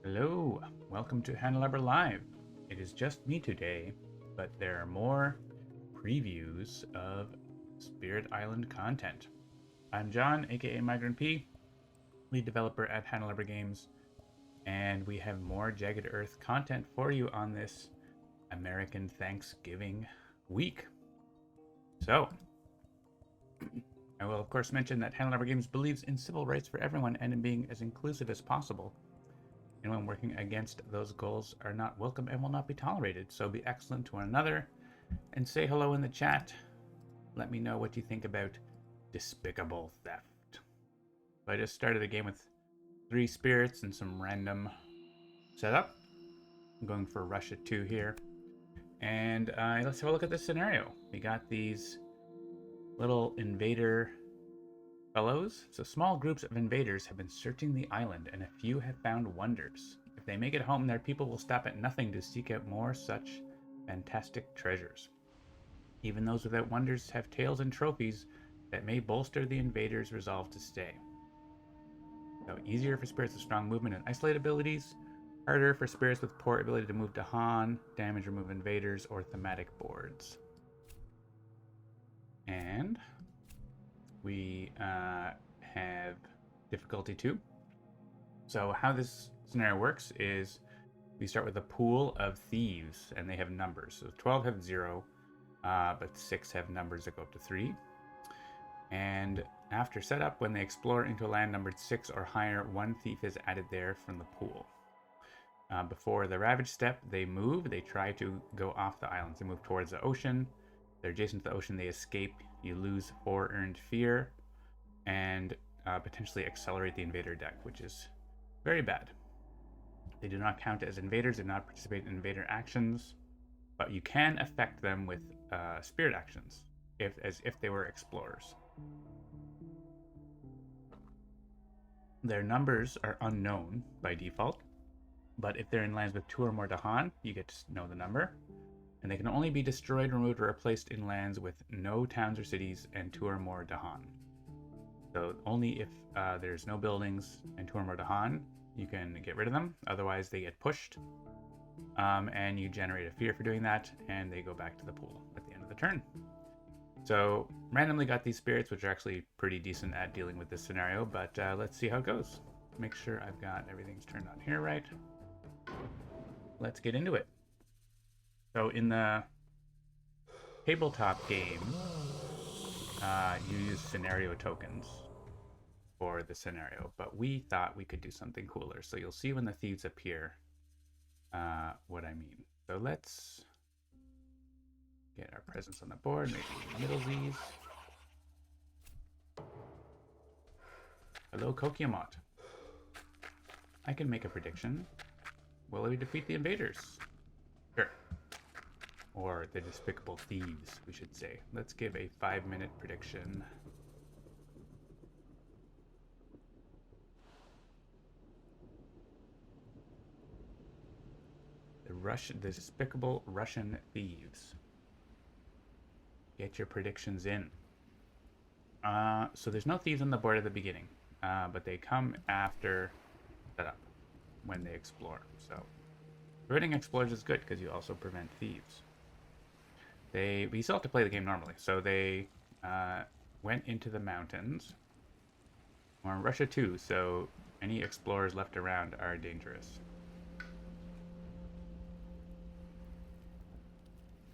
Hello, welcome to Handelabra Live. It is just me today, but there are more previews of Spirit Island content. I'm John, aka Migrant P, lead developer at Handelabra Games, and we have more Jagged Earth content for you on this American Thanksgiving week. So, I will of course mention that Handelabra Games believes in civil rights for everyone and in being as inclusive as possible. Anyone working against those goals are not welcome and will not be tolerated. So be excellent to one another and say hello in the chat. Let me know what you think about Despicable Theft. So I just started a game with 3 spirits and some random setup. I'm going for Russia 2 here. And let's have a look at this scenario. We got these little invader fellows. So small groups of invaders have been searching the island, and a few have found wonders. If they make it home, their people will stop at nothing to seek out more such fantastic treasures. Even those without wonders have tales and trophies that may bolster the invaders' resolve to stay. So easier for spirits with strong movement and isolate abilities, harder for spirits with poor ability to move to Han, damage, remove invaders, or thematic boards. And we have difficulty 2. So how this scenario works is we start with a pool of thieves, and they have numbers. So 12 have 0, but 6 have numbers that go up to 3. And after setup, when they explore into a land numbered 6 or higher, 1 thief is added there from the pool. Before the Ravage step, they move. They try to go off the islands. They move towards the ocean. They're adjacent to the ocean. They escape. You lose 4 earned fear and potentially accelerate the invader deck, which is very bad. They do not count as invaders. They do not participate in invader actions, but you can affect them with spirit actions as if they were explorers. Their numbers are unknown by default, but if they're in lands with 2 or more Dahan, you get to know the number. And they can only be destroyed, removed, or replaced in lands with no towns or cities and 2 or more Dahan. So only if there's no buildings and 2 or more Dahan, you can get rid of them. Otherwise, they get pushed, and you generate a fear for doing that, and they go back to the pool at the end of the turn. So randomly got these spirits, which are actually pretty decent at dealing with this scenario, but let's see how it goes. Make sure I've got everything's turned on here right. Let's get into it. So in the tabletop game, you use scenario tokens for the scenario, but we thought we could do something cooler. So you'll see when the thieves appear what I mean. So let's get our presence on the board, maybe middlesies. Hello, Kokiamot. I can make a prediction. Will we defeat the invaders? Sure. Or the Despicable Thieves, we should say. Let's give a 5-minute prediction. The Despicable Russian Thieves. Get your predictions in. So there's no thieves on the board at the beginning, but they come after setup when they explore. So preventing explorers is good because you also prevent thieves. We still have to play the game normally. So they went into the mountains. We're in Russia 2, so any explorers left around are dangerous.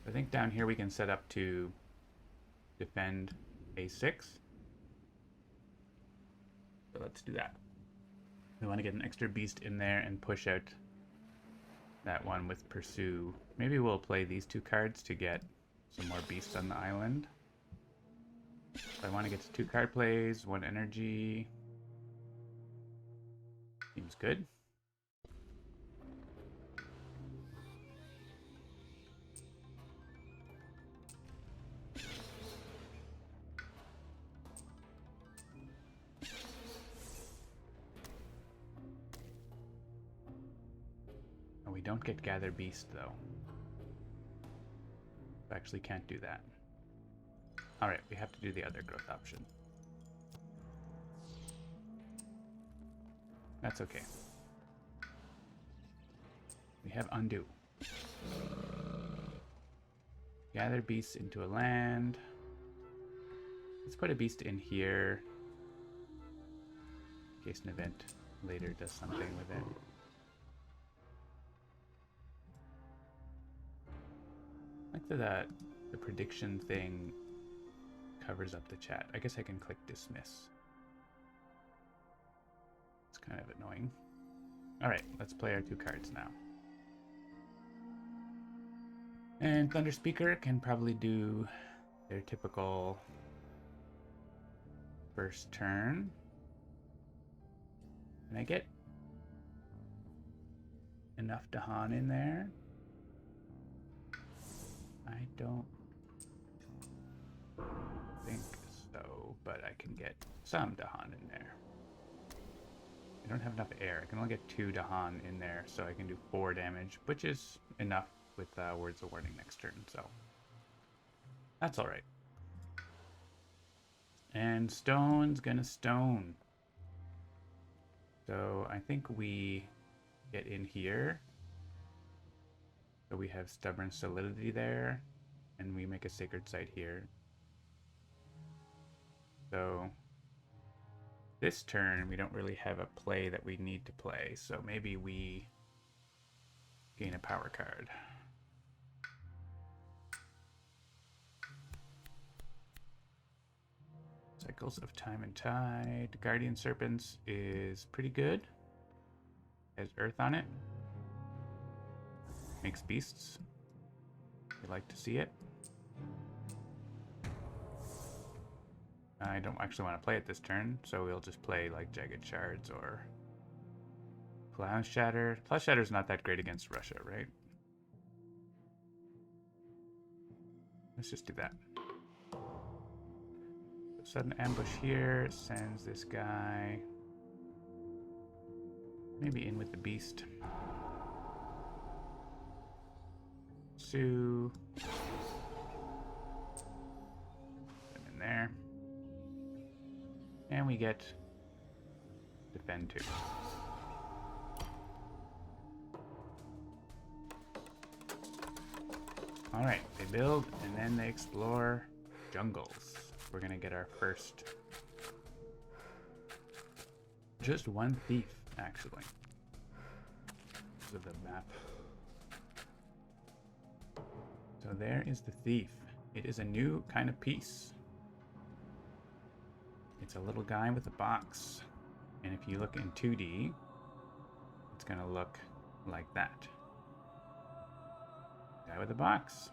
I think down here we can set up to defend A6. So let's do that. We want to get an extra beast in there and push out that one with Pursue. Maybe we'll play these 2 cards to get some more beasts on the island. So I want to get to 2 card plays, 1 energy. Seems good. And we don't get Gather Beast though. Actually can't do that. Alright, we have to do the other growth option. That's okay. We have undo. Gather beasts into a land. Let's put a beast in here in case an event later does something with it. Like the prediction thing covers up the chat. I guess I can click dismiss. It's kind of annoying. Alright, let's play our 2 cards now. And Thunder Speaker can probably do their typical first turn. Can I get enough Dahan in there? I don't think so, but I can get some Dahan in there. I don't have enough air. I can only get 2 Dahan in there, so I can do 4 damage, which is enough with Words of Warning next turn, so that's alright. And Stone's gonna stone. So I think we get in here. So we have Stubborn Solidity there, and we make a Sacred Site here. So this turn we don't really have a play that we need to play, so maybe we gain a power card. Cycles of Time and Tide. Guardian Serpents is pretty good. Has Earth on it. Makes beasts. We like to see it. I don't actually want to play it this turn, so we'll just play like Jagged Shards or Cloud Shatter. Cloud Shatter's not that great against Russia, right? Let's just do that. Sudden ambush here sends this guy maybe in with the beast. Sue. Put him in there. And we get defend 2. Alright, they build and then they explore jungles. We're gonna get our first. Just 1 thief, actually. Because of the map. So there is the thief. It is a new kind of piece. It's a little guy with a box. And if you look in 2D, it's gonna look like that. Guy with a box.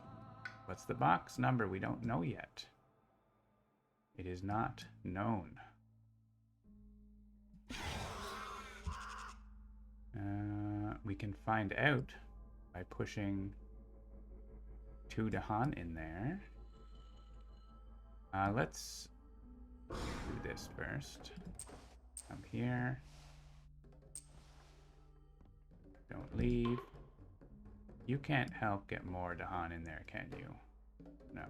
What's the box number? We don't know yet. It is not known. We can find out by pushing 2 Dahan in there. Let's do this first. Come here. Don't leave. You can't help get more Dahan in there, can you? No.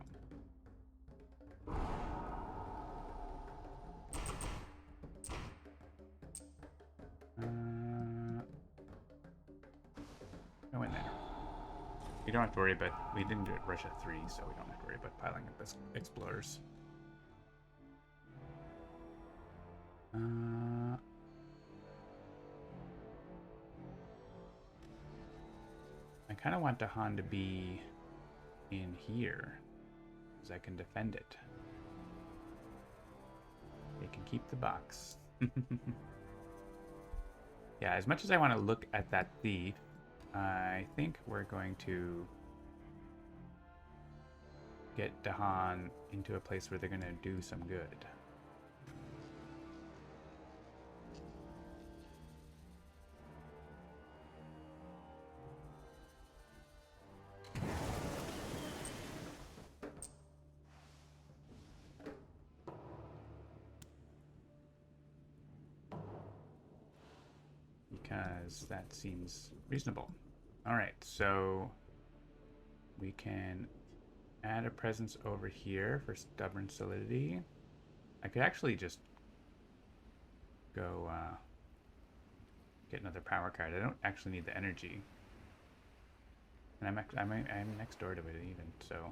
Go in there. You don't have to worry about. We didn't do it Russia 3, so we don't have to worry about piling up this explorers. I kind of want Dahan to be in here, because I can defend it. They can keep the box. Yeah, as much as I want to look at that thief, I think we're going to get Dahan into a place where they're going to do some good. Because that seems reasonable. Alright, so we can add a presence over here for Stubborn Solidity. I could actually just go get another power card. I don't actually need the energy. And I'm next door to it even, so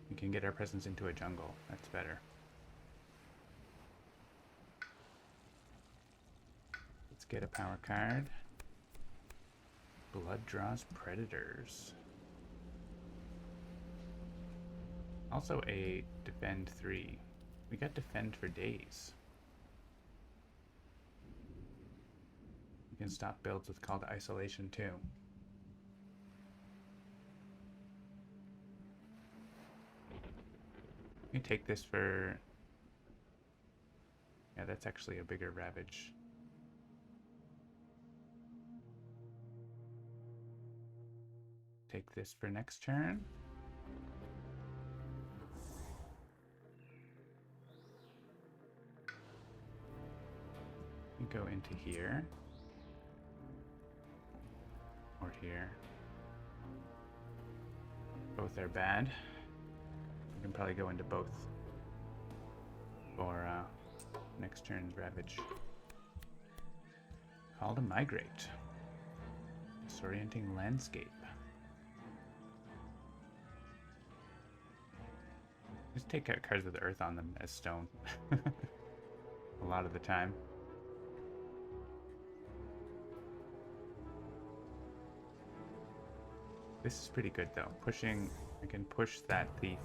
we can get our presence into a jungle. That's better. Let's get a power card. Blood draws predators. Also a defend 3. We got defend for days. You can stop builds with call to isolation too. You take this for... Yeah, that's actually a bigger ravage. Take this for next turn. You go into here. Or here. Both are bad. We can probably go into both for next turn's ravage. Call to migrate. Disorienting landscape. Just take out cards with earth on them as stone. A lot of the time. This is pretty good though. Pushing, I can push that thief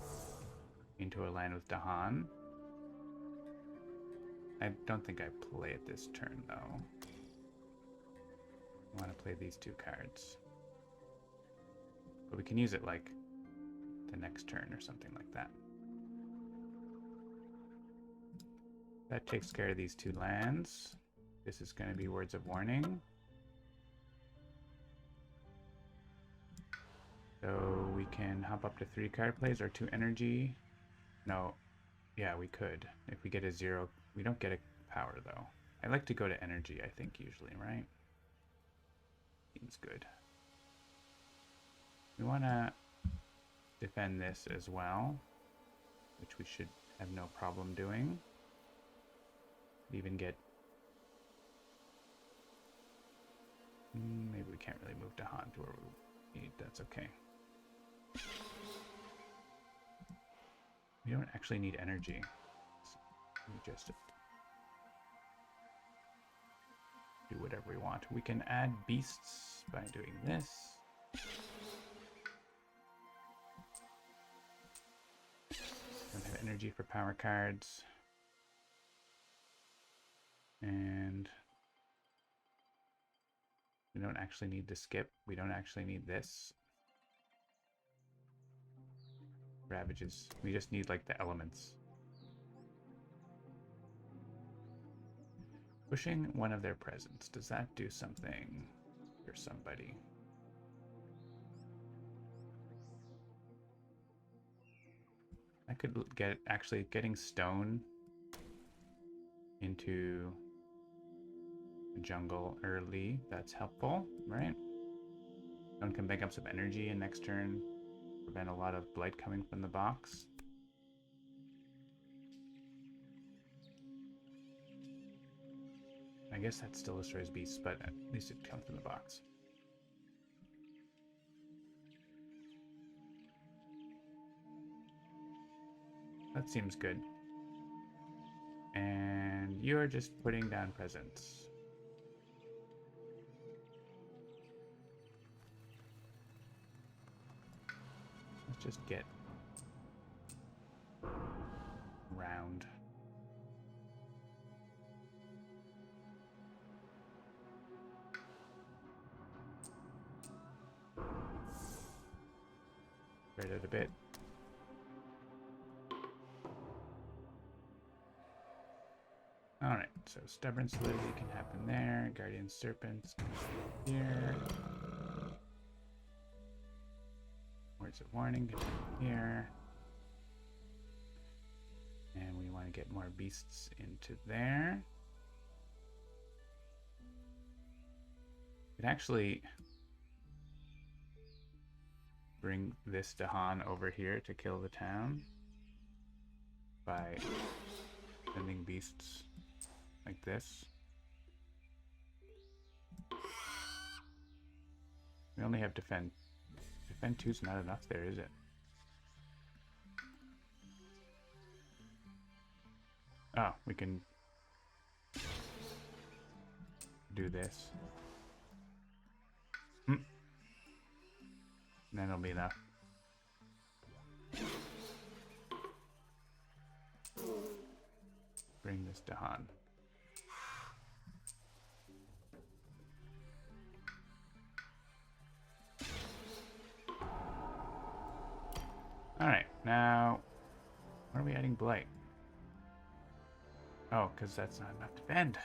into a line with Dahan. I don't think I play it this turn though. I want to play these two cards. But we can use it like the next turn or something like that. That takes care of these two lands. This is going to be Words of Warning. So we can hop up to 3 card plays or 2 energy. No, yeah, we could. If we get a 0, we don't get a power though. I like to go to energy, I think, usually, right? Seems good. We want to defend this as well, which we should have no problem doing. Even get... maybe we can't really move to Han to where we need. That's okay. We don't actually need energy. So we just do whatever we want. We can add beasts by doing this. Don't have energy for power cards. And we don't actually need to skip. We don't actually need this. Ravages. We just need like the elements. Pushing one of their presents. Does that do something for somebody? I could get actually getting stone into the jungle early. That's helpful, right? Stone can make up some energy and next turn prevent a lot of blight coming from the box. I guess that still destroys beasts, but at least it comes from the box. That seems good. And you're just putting down presents. Let's just get round. Spread it a bit. Alright, so Stubborn Solidity can happen there. Guardian Serpents can be here. Words of Warning can be here. And we want to get more beasts into there. Could actually bring this Dahan over here to kill the town by sending beasts like this. We only have defend. Defend 2's not enough there, is it? Oh, we can do this. And then it'll be enough. Bring this to Han. Alright, now, where are we adding Blight? Oh, because that's not enough to defend.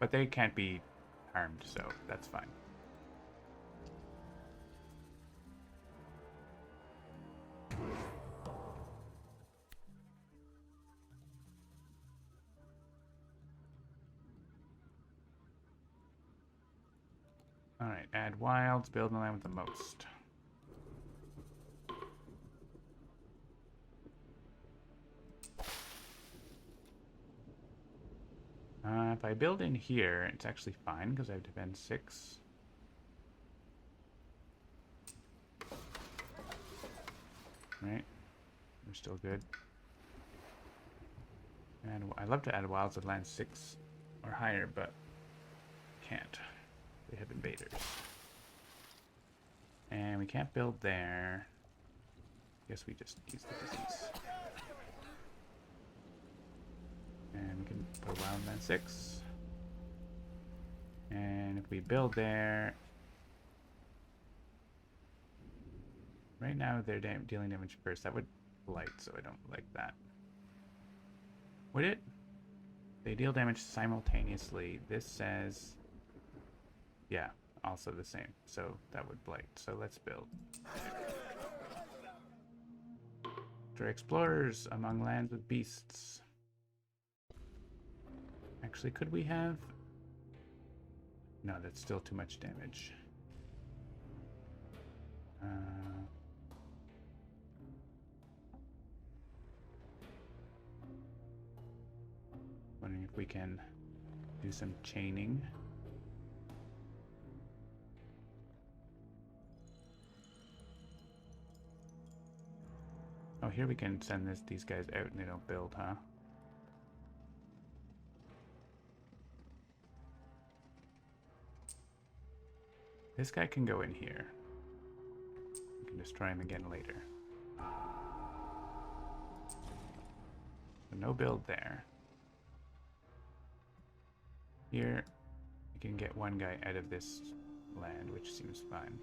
But they can't be harmed, so that's fine. Alright, add wilds, build the land with the most. If I build in here, it's actually fine because I have defend 6. Right, we're still good. And I love to add wilds with land 6 or higher, but can't. They have invaders. And we can't build there. Guess we just use the disease. And we can put a wild land 6. And if we build there, right now they're dealing damage first. That would blight, so I don't like that. Would it? They deal damage simultaneously. This says, yeah, also the same. So that would blight. So let's build. For explorers among lands with beasts. Actually, could we have? No, that's still too much damage. Wondering if we can do some chaining. Oh, here we can send these guys out and they don't build, huh? This guy can go in here. We can destroy him again later. So no build there. Here, we can get one guy out of this land, which seems fine.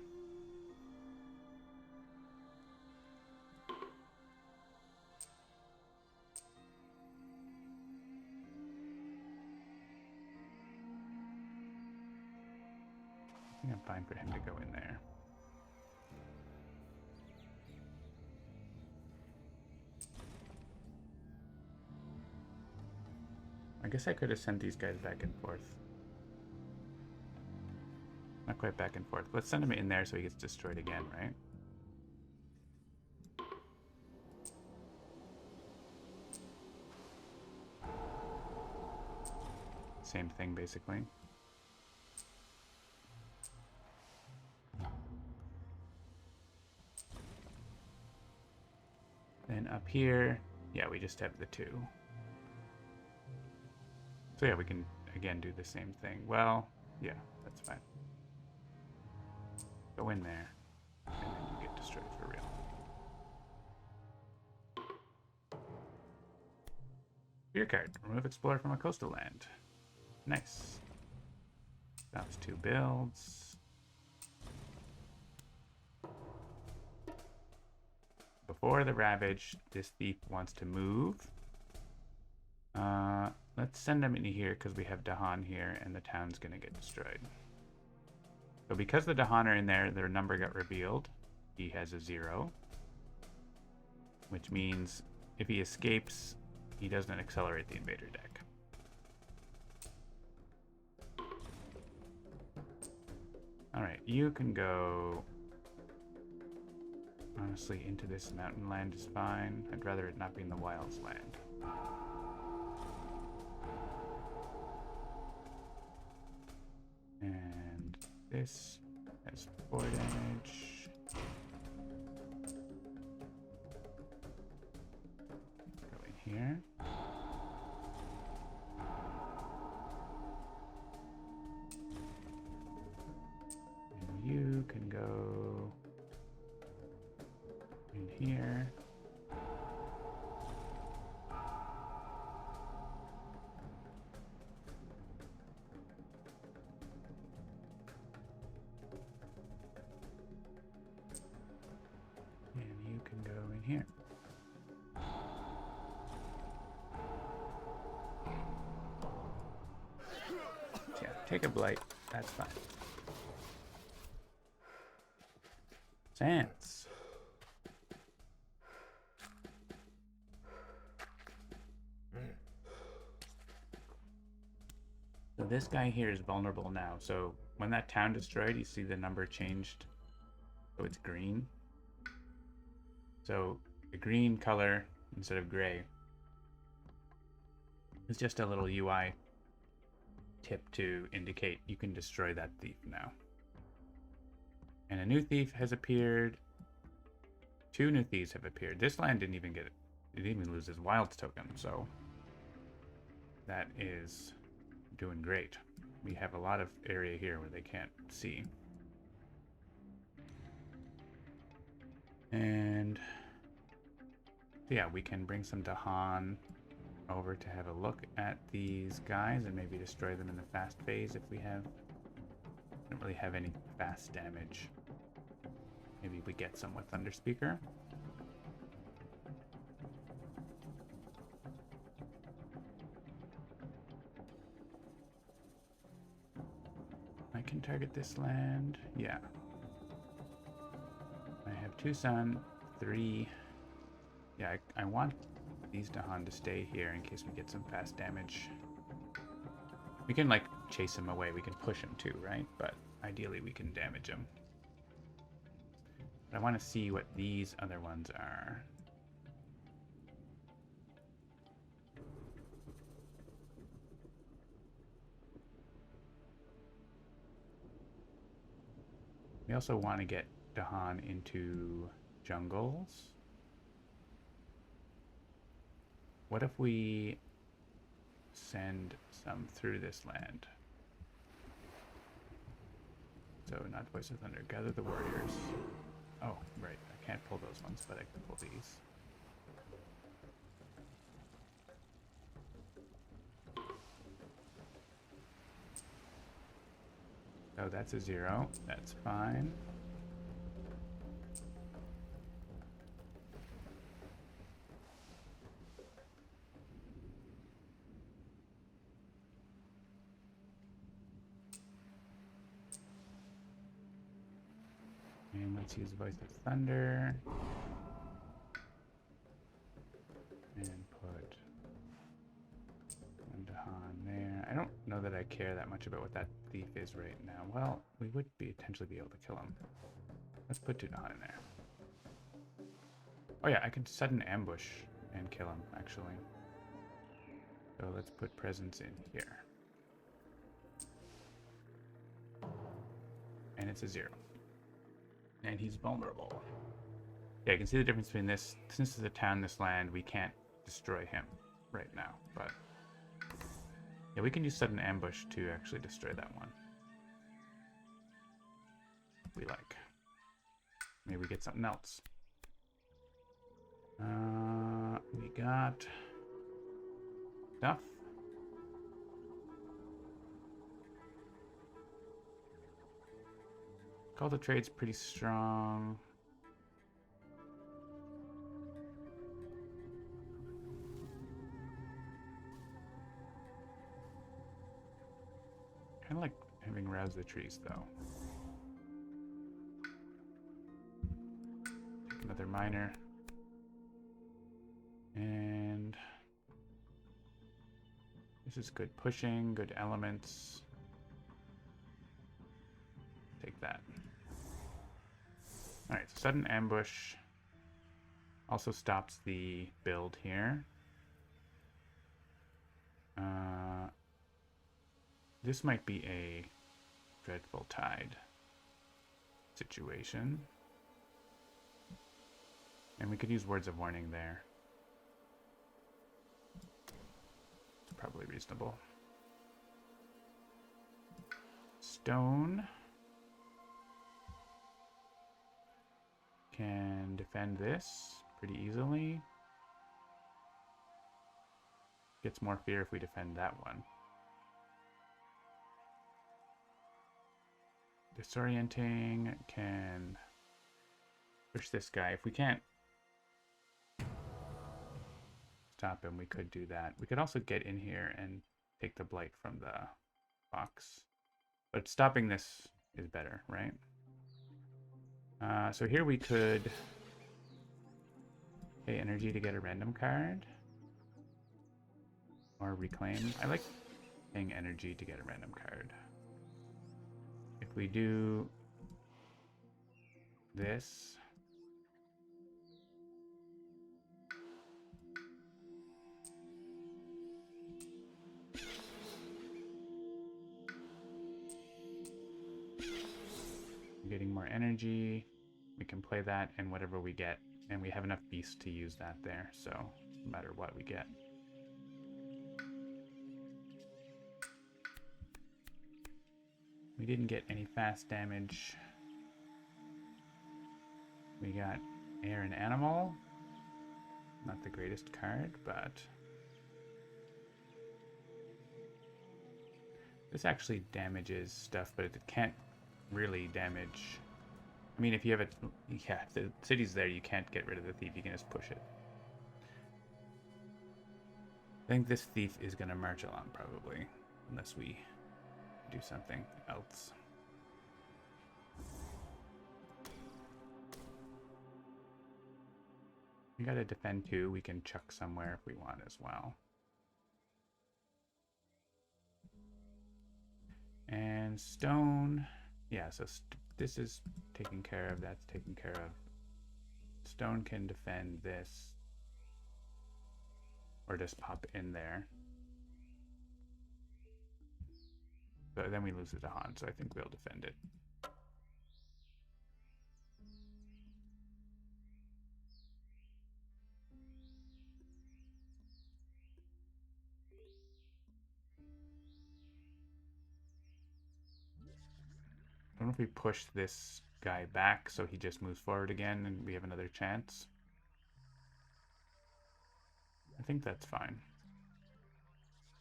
I think I'm fine for him to go in there. I guess I could have sent these guys back and forth. Not quite back and forth. Let's send him in there so he gets destroyed again, right? Same thing, basically. Then up here, yeah, we just have the 2. So yeah, we can, again, do the same thing. Well, yeah, that's fine. Go in there, and then you get destroyed for real. Fear card. Remove Explorer from a coastal land. Nice. Stops 2 builds. Before the Ravage, this thief wants to move. Let's send them in here because we have Dahan here and the town's going to get destroyed. So because the Dahan are in there, their number got revealed. He has a 0. Which means if he escapes, he doesn't accelerate the invader deck. Alright, you can go... Honestly, into this mountain land is fine. I'd rather it not be in the wilds land. And this has 4 damage. Go in here. And you can go in here. Here. Yeah, take a blight. That's fine. Sands. So this guy here is vulnerable now. So when that town destroyed, you see the number changed. So it's green. So the green color instead of gray is just a little UI tip to indicate you can destroy that thief now. And a new thief has appeared. 2 new thieves have appeared. This land didn't even get it. It didn't even lose its wilds token, so that is doing great. We have a lot of area here where they can't see. And yeah, we can bring some Dahan over to have a look at these guys and maybe destroy them in the fast phase if we have. Don't really have any fast damage. Maybe we get some with Thunder Speaker. I can target this land. Yeah. I have 2 sun, 3. Yeah, I want these Dahan to stay here in case we get some fast damage. We can, like, chase him away. We can push him too, right? But ideally we can damage him. But I want to see what these other ones are. We also want to get Dahan into jungles. What if we send some through this land? So not Voice of Thunder, gather the warriors. Oh, right, I can't pull those ones, but I can pull these. Oh, that's a 0. That's fine. And let's use Voice of Thunder. And put one Dahan there. I don't know that I care that much about what that thief is right now. Well, we would potentially be able to kill him. Let's put 2 Dahan in there. Oh yeah, I can sudden ambush and kill him, actually. So let's put presence in here. And it's a 0. And he's vulnerable. Yeah, you can see the difference between this. Since this is a town, this land, we can't destroy him right now. But yeah, we can use sudden ambush to actually destroy that one. If we like. Maybe we get something else. We got stuff. Call to trade's pretty strong. Kind of like having rouse the trees, though. Take another miner. And this is good pushing, good elements. Take that. Alright, so sudden ambush also stops the build here. This might be a dreadful tide. situation. And we could use words of warning there. Probably reasonable. Stone can defend this pretty easily. Gets more fear if we defend that one. Disorienting can push this guy. If we can't stop him, we could do that. We could also get in here and take the blight from the box. But stopping this is better, right? So here we could pay energy to get a random card. Or reclaim. I like paying energy to get a random card. If we do this, getting more energy, we can play that and whatever we get, and we have enough beasts to use that there, so no matter what we get. We didn't get any fast damage. We got air and animal. Not the greatest card, but this actually damages stuff, but it can't really damage. I mean, if you have a, yeah, if the city's there, you can't get rid of the thief, you can just push it. I think this thief is going to march along, probably, unless we do something else. We gotta defend too. We can chuck somewhere if we want as well. And stone, yeah, so this is taken care of, that's taken care of. Stone can defend this, or just pop in there. But then we lose it to Han, so I think we'll defend it. I don't know if we push this guy back so he just moves forward again and we have another chance. I think that's fine.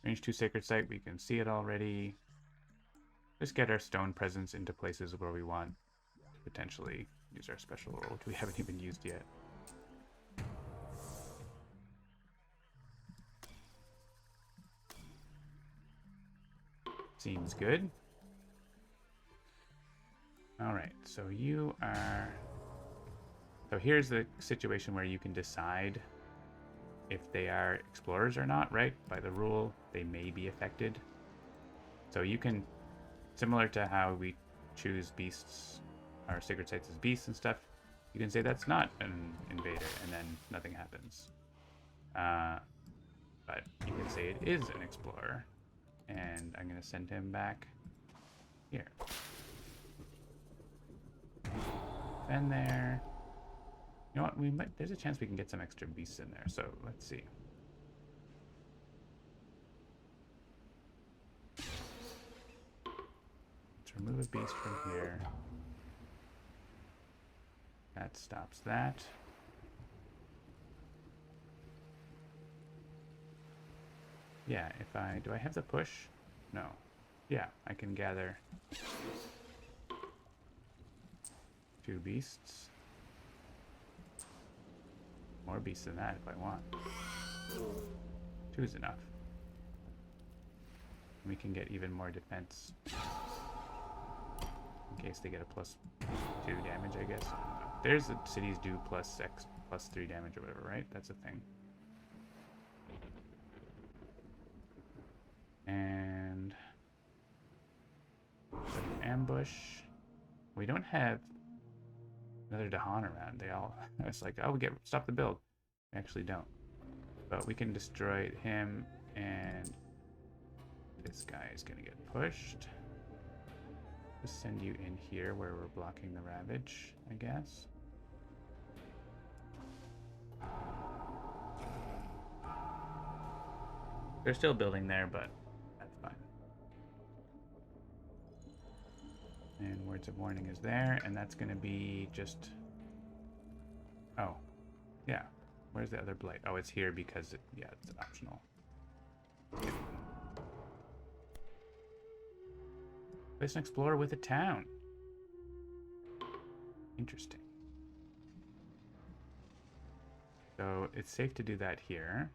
Range 2 Sacred Site, we can see it already. Just get our stone presence into places where we want to potentially use our special roll, which we haven't even used yet. Seems good. Alright, so you are... So here's the situation where you can decide if they are explorers or not, right? By the rule, they may be affected. So you can, similar to how we choose beasts, our sacred sites as beasts and stuff, you can say that's not an invader, and then nothing happens. But you can say it is an explorer, and I'm going to send him back here. And there. You know what? We might. There's a chance we can get some extra beasts in there. So let's see. Let's remove a beast from here. That stops that. Yeah. If I do, I have the push. No. Yeah, I can gather 2 beasts. More beasts than that if I want. 2 is enough. We can get even more defense. In case they get a +2 damage, I guess. There's the cities do +3 damage or whatever, right? That's a thing. And ambush. We don't have another Dahan around. They all, it's like, oh, we stop the build. We actually don't. But we can destroy him, and this guy is gonna get pushed. Just send you in here where we're blocking the ravage, I guess. They're still building there, but that's fine. And Words of Warning is there, and that's going to be just... Oh, yeah. Where's the other blight? Oh, it's here because, yeah, it's optional. Place an explorer with a town. Interesting. So it's safe to do that here.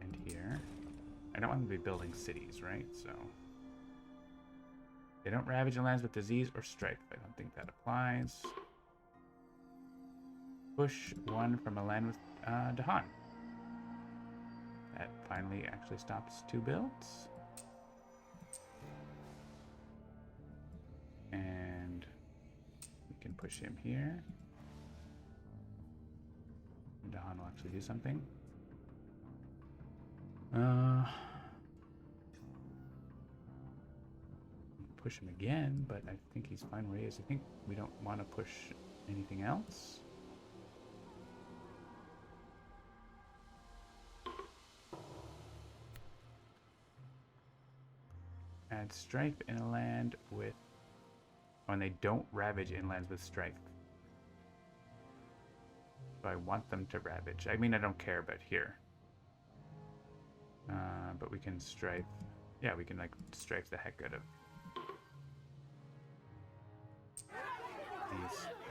And here. I don't want them to be building cities, right? So they don't ravage the lands with disease or strife. I don't think that applies. Push one from a land with Dahan. That finally actually stops 2 builds. And we can push him here. Dahan will actually do something. Push him again, but I think he's fine where he is. I think we don't want to push anything else. Add strife in a land with... when they don't ravage inlands with strife. So I want them to ravage. I mean, I don't care about here. But we can strife. Yeah, we can like strife the heck out of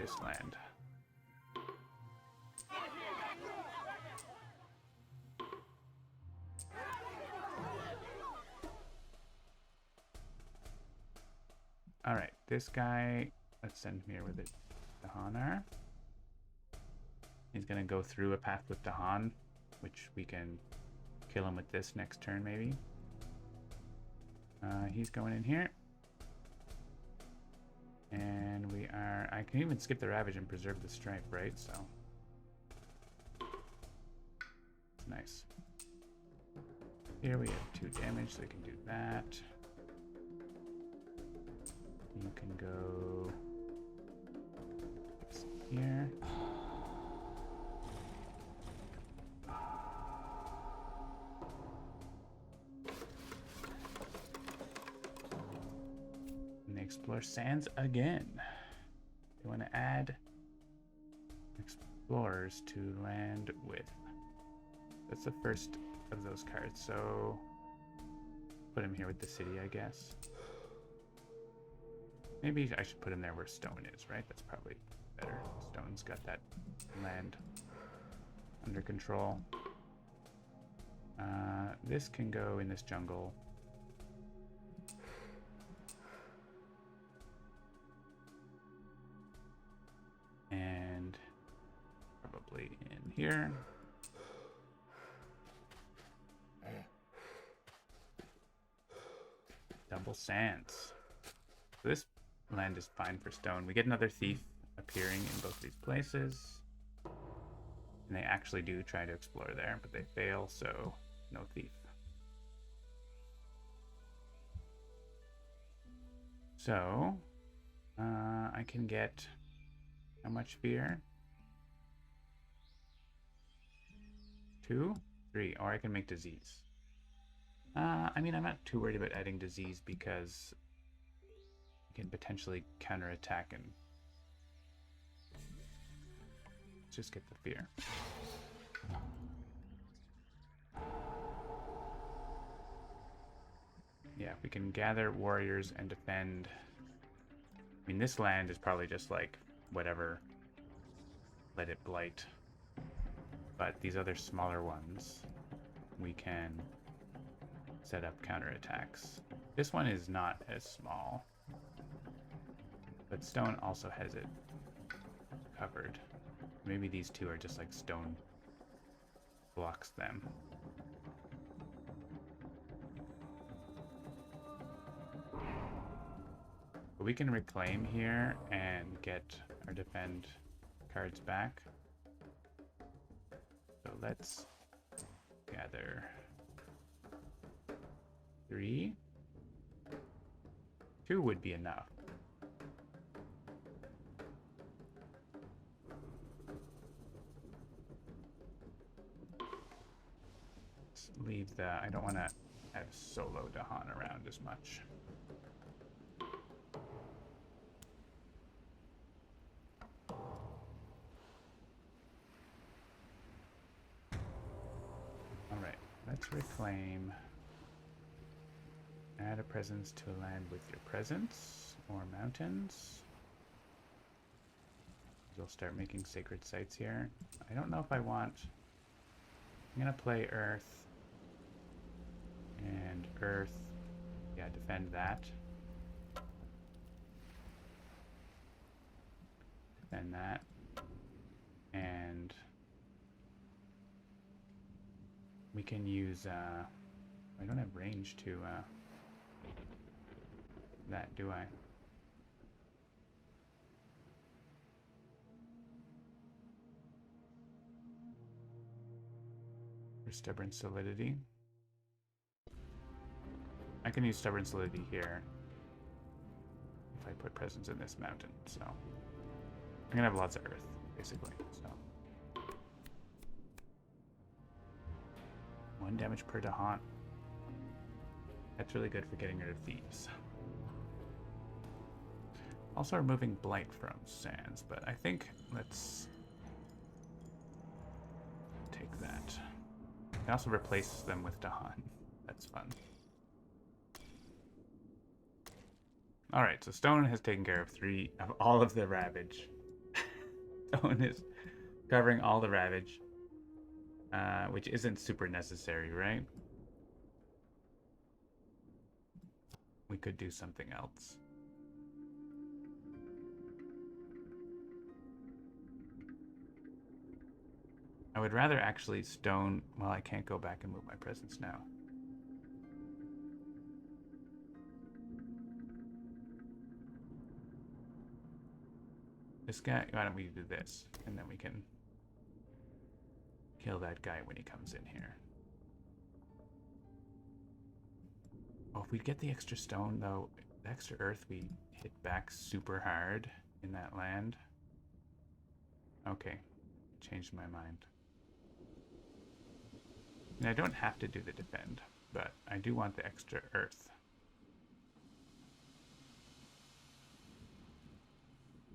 this land. All right, this guy. Let's send him here with it. Dahanar. He's gonna go through a path with Dahan, which we can kill him with this next turn, maybe. He's going in here. And we are... I can even skip the Ravage and preserve the Strife, right? So... it's nice. Here we have 2 damage, so we can do that. You can go... here. Explore sands again. They want to add explorers to land with. That's the first of those cards. So put him here with the city, I guess. Maybe I should put him there where stone is, right? That's probably better. Stone's got that land under control. This can go in this jungle. And probably in here. Double sands. So this land is fine for stone. We get another thief appearing in both these places. And they actually do try to explore there, but they fail, so no thief. So, I can get how much fear? 2? 3, or I can make disease. I mean, I'm not too worried about adding disease because you can potentially counterattack and just get the fear. Yeah, we can gather warriors and defend. I mean, this land is probably just like whatever, let it blight. But these other smaller ones, we can set up counterattacks. This one is not as small, but stone also has it covered. Maybe these 2 are just like stone blocks them. But we can reclaim here and get our defend cards back. So let's gather 3. 2 would be enough. Let's leave the... I don't want to have solo Dahan around as much. Alright, let's reclaim. Add a presence to a land with your presence, or mountains. We'll start making sacred sites here. I don't know if I want... I'm gonna play Earth. And Earth. Yeah, defend that. Defend that. And... we can use... I don't have range to... that, do I? For stubborn solidity. I can use stubborn solidity here if I put presence in this mountain, so I'm gonna have lots of earth, basically. So 1 damage per Dahan. That's really good for getting rid of thieves. Also removing blight from sands, but I think let's take that. I can also replace them with Dahan. That's fun. Alright, so stone has taken care of 3 of all of the ravage. Stone is covering all the ravage, which isn't super necessary, right? We could do something else. I would rather actually stone... Well, I can't go back and move my presence now. This guy... Why don't we do this? And then we can kill that guy when he comes in here. Oh, if we get the extra stone, though, the extra earth, we hit back super hard in that land. Okay. Changed my mind. And I don't have to do the defend, but I do want the extra earth.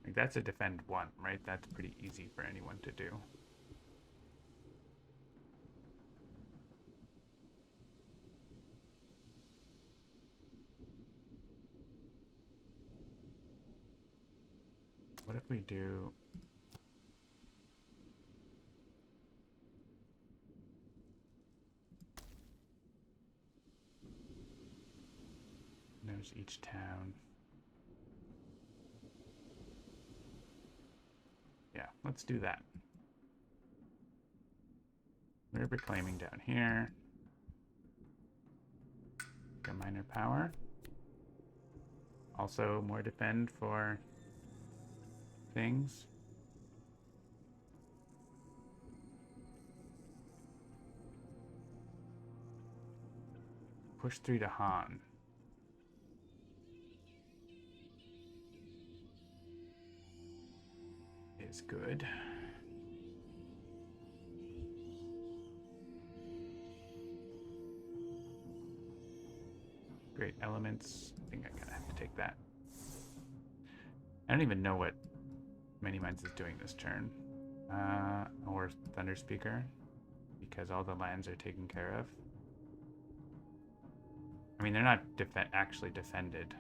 Like, that's a defend 1, right? That's pretty easy for anyone to do. What if we do... There's each town. Yeah, let's do that. We're reclaiming down here. Get minor power. Also more defend for things. Push 3 to Han. Is good. Great elements. I think I kind of have to take that. I don't even know what Many Minds is doing this turn. Or Thunder Speaker, because all the lands are taken care of. I mean, they're not actually defended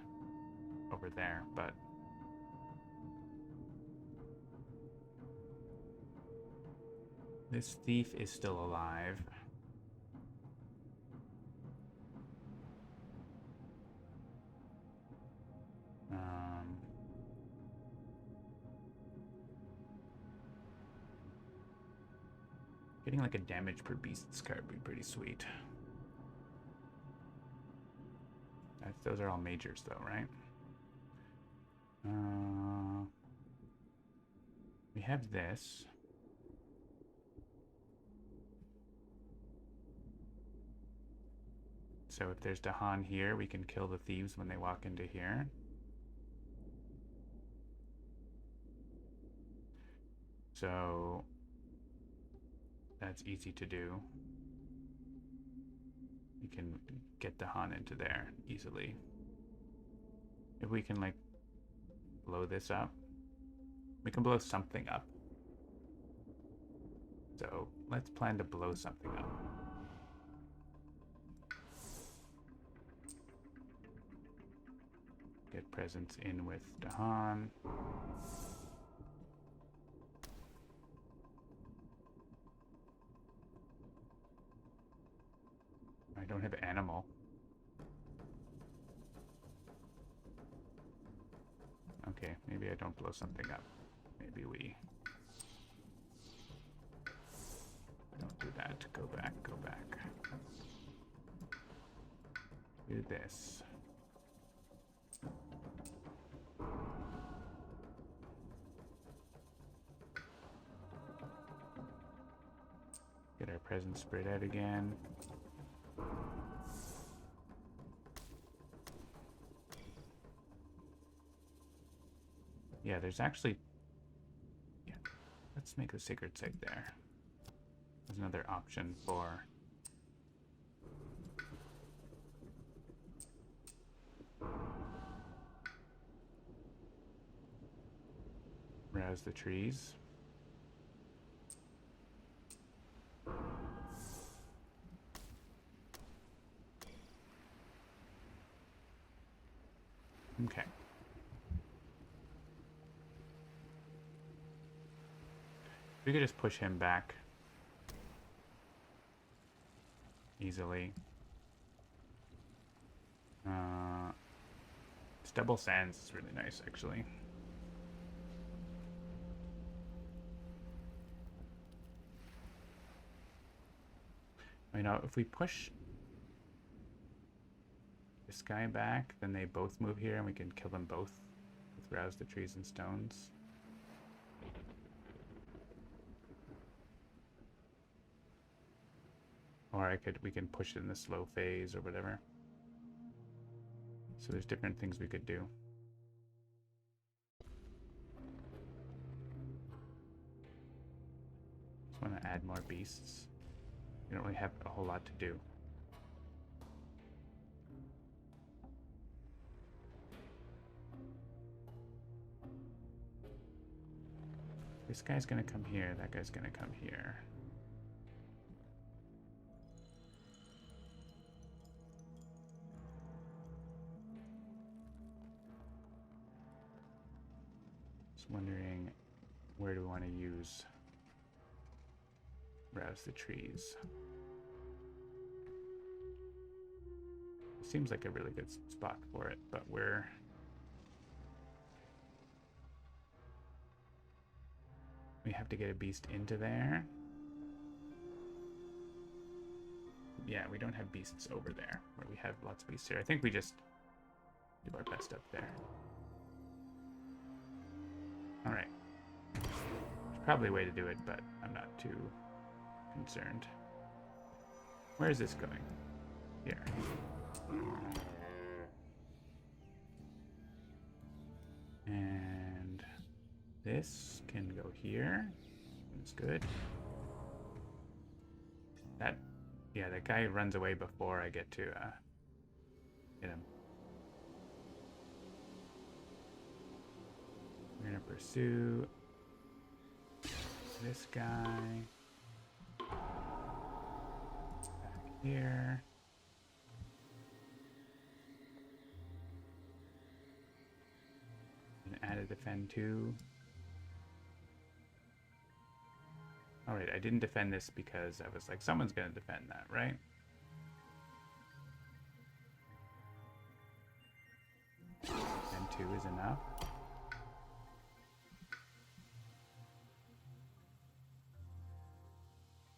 over there, but this thief is still alive. Getting like a damage per beast's card would be pretty sweet. Those are all majors though, right? We have this. So if there's Dahan here, we can kill the thieves when they walk into here. So that's easy to do. We can get the Han into there easily. If we can, like, blow this up. We can blow something up. So let's plan to blow something up. Get presents in with Dahan. I don't have animal. Okay, maybe I don't blow something up. Maybe we don't do that. Go back, go back. Do this. Get our presents spread out again. Yeah, there's actually... Yeah, let's make the sacred site there. There's another option for... Rouse the trees. Okay. We could just push him back easily. Stubble Sands is really nice, actually. You know, if we push this guy back, then they both move here and we can kill them both with Rouse the Trees and Stones. Or we can push it in the slow phase or whatever. So there's different things we could do. Just want to add more beasts. We don't really have a whole lot to do. This guy's gonna come here, that guy's gonna come here. Just wondering, where do we want to use Rouse the Trees? Seems like a really good spot for it, but we have to get a beast into there. Yeah, we don't have beasts over there, where we have lots of beasts here. I think we just do our best up there. Alright. There's probably a way to do it, but I'm not too concerned. Where is this going? Here. And this can go here. That's good. Yeah, that guy runs away before I get to hit him. We're gonna pursue this guy back here. And add a defend too. Alright, I didn't defend this because I was like, someone's gonna defend that, right? Defend 2 is enough.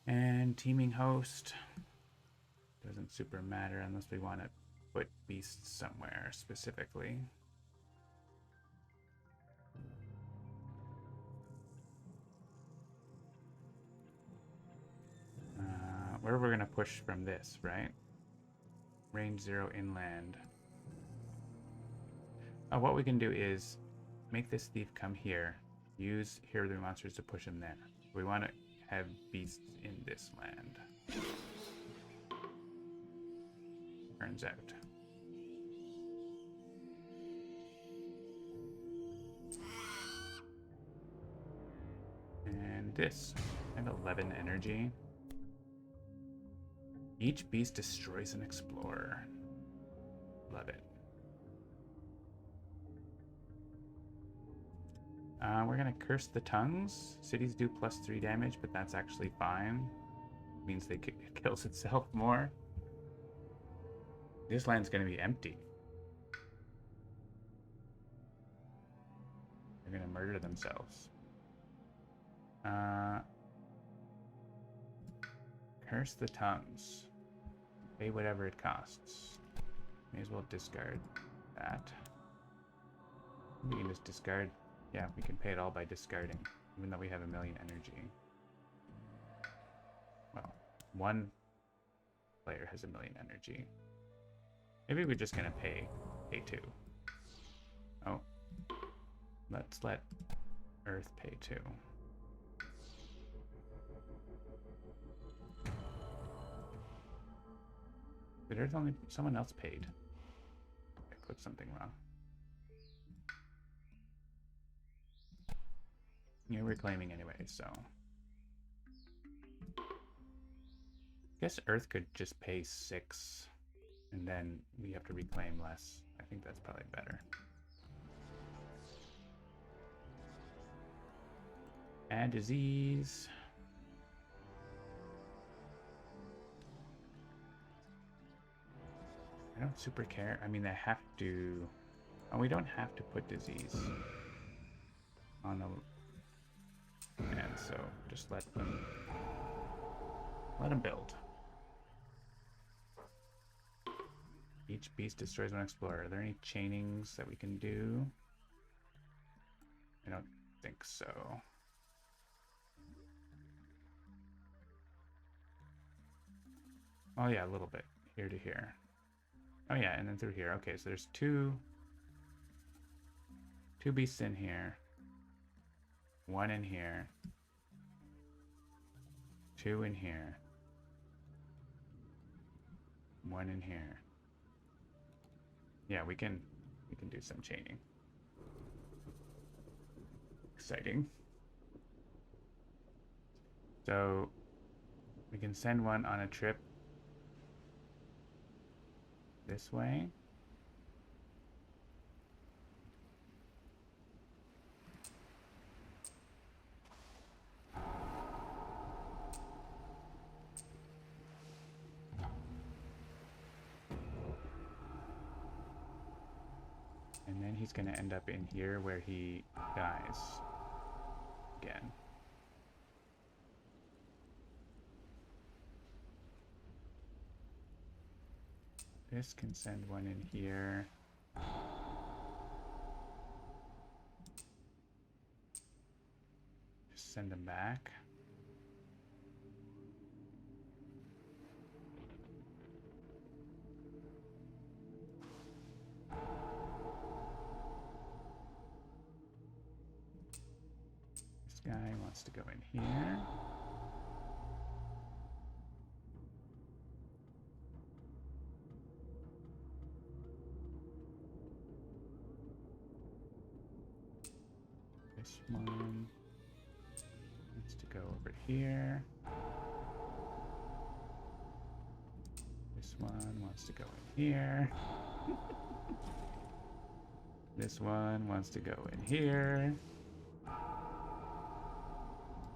And teaming host doesn't super matter unless we want to put beasts somewhere specifically. Where we're gonna push from this, right? Range 0 inland. Oh, what we can do is make this thief come here Use Hero the Monsters to push him there. We want to have beasts in this land. Turns out. And this. I have 11 energy. Each beast destroys an explorer. Love it. We're gonna curse the tongues. Cities do +3 damage, but that's actually fine. It means it kills itself more. This land's gonna be empty. They're gonna murder themselves. Curse the tongues. Pay whatever it costs. May as well discard that. We can just discard. Yeah, we can pay it all by discarding, even though we have 1,000,000 energy. Well, one player has 1,000,000 energy. Maybe we're just gonna pay 2. Oh, let's let Earth pay 2. Did Earth only... Someone else paid. I clicked something wrong. You're reclaiming anyway, so... I guess Earth could just pay 6, and then we have to reclaim less. I think that's probably better. Add disease. I don't super care. I mean, they have to... Oh, we don't have to put disease on the... And so just let them build. Each beast destroys one explorer. Are there any chainings that we can do? I don't think so. Oh yeah, a little bit. Here to here. Oh yeah, and then through here. Okay, so there's two beasts in here. 1 in here. 2 in here. 1 in here. Yeah, we can do some chaining. Exciting. So we can send one on a trip this way. And then he's going to end up in here where he dies again. This can send one in here. Just send them back. This guy wants to go in here. This one needs to go over here. This one wants to go in here. This one wants to go in here.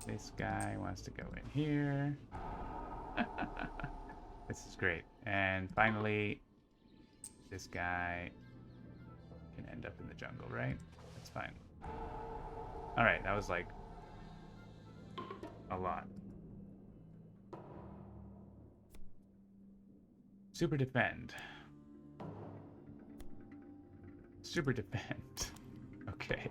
This guy wants to go in here. This is great. And finally, this guy can end up in the jungle, right? That's fine. Alright, that was like a lot. Super defend. Super defend. Okay.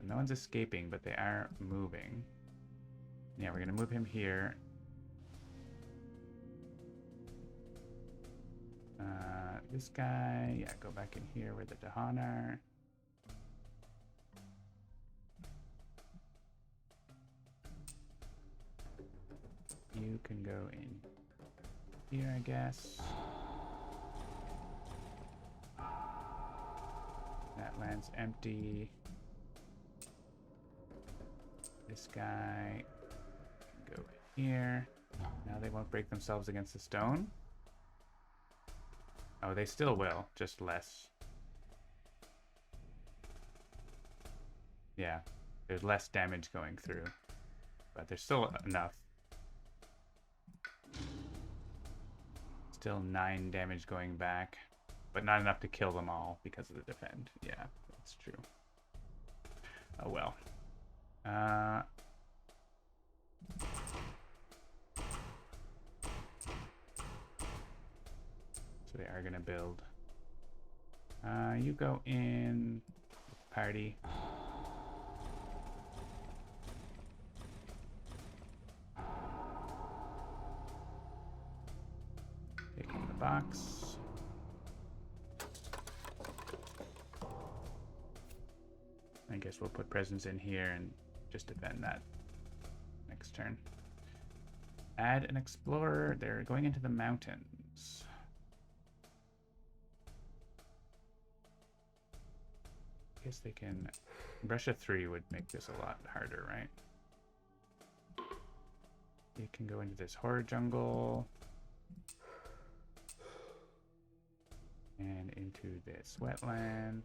No one's escaping, but they are moving. Yeah, we're gonna move him here. This guy, yeah, go back in here where the Dahan are. You can go in here, I guess. That land's empty. This guy can go in here. Now they won't break themselves against the stone. Oh, they still will, just less. Yeah, there's less damage going through, but there's still enough. Still 9 damage going back, but not enough to kill them all because of the defend. Yeah, that's true. Oh well. So they are gonna build. You go in, party. Taking the box. I guess we'll put presents in here and just defend that next turn. Add an explorer. They're going into the mountains. I guess they can... Brush a 3 would make this a lot harder, right? You can go into this horror jungle. And into this wetland.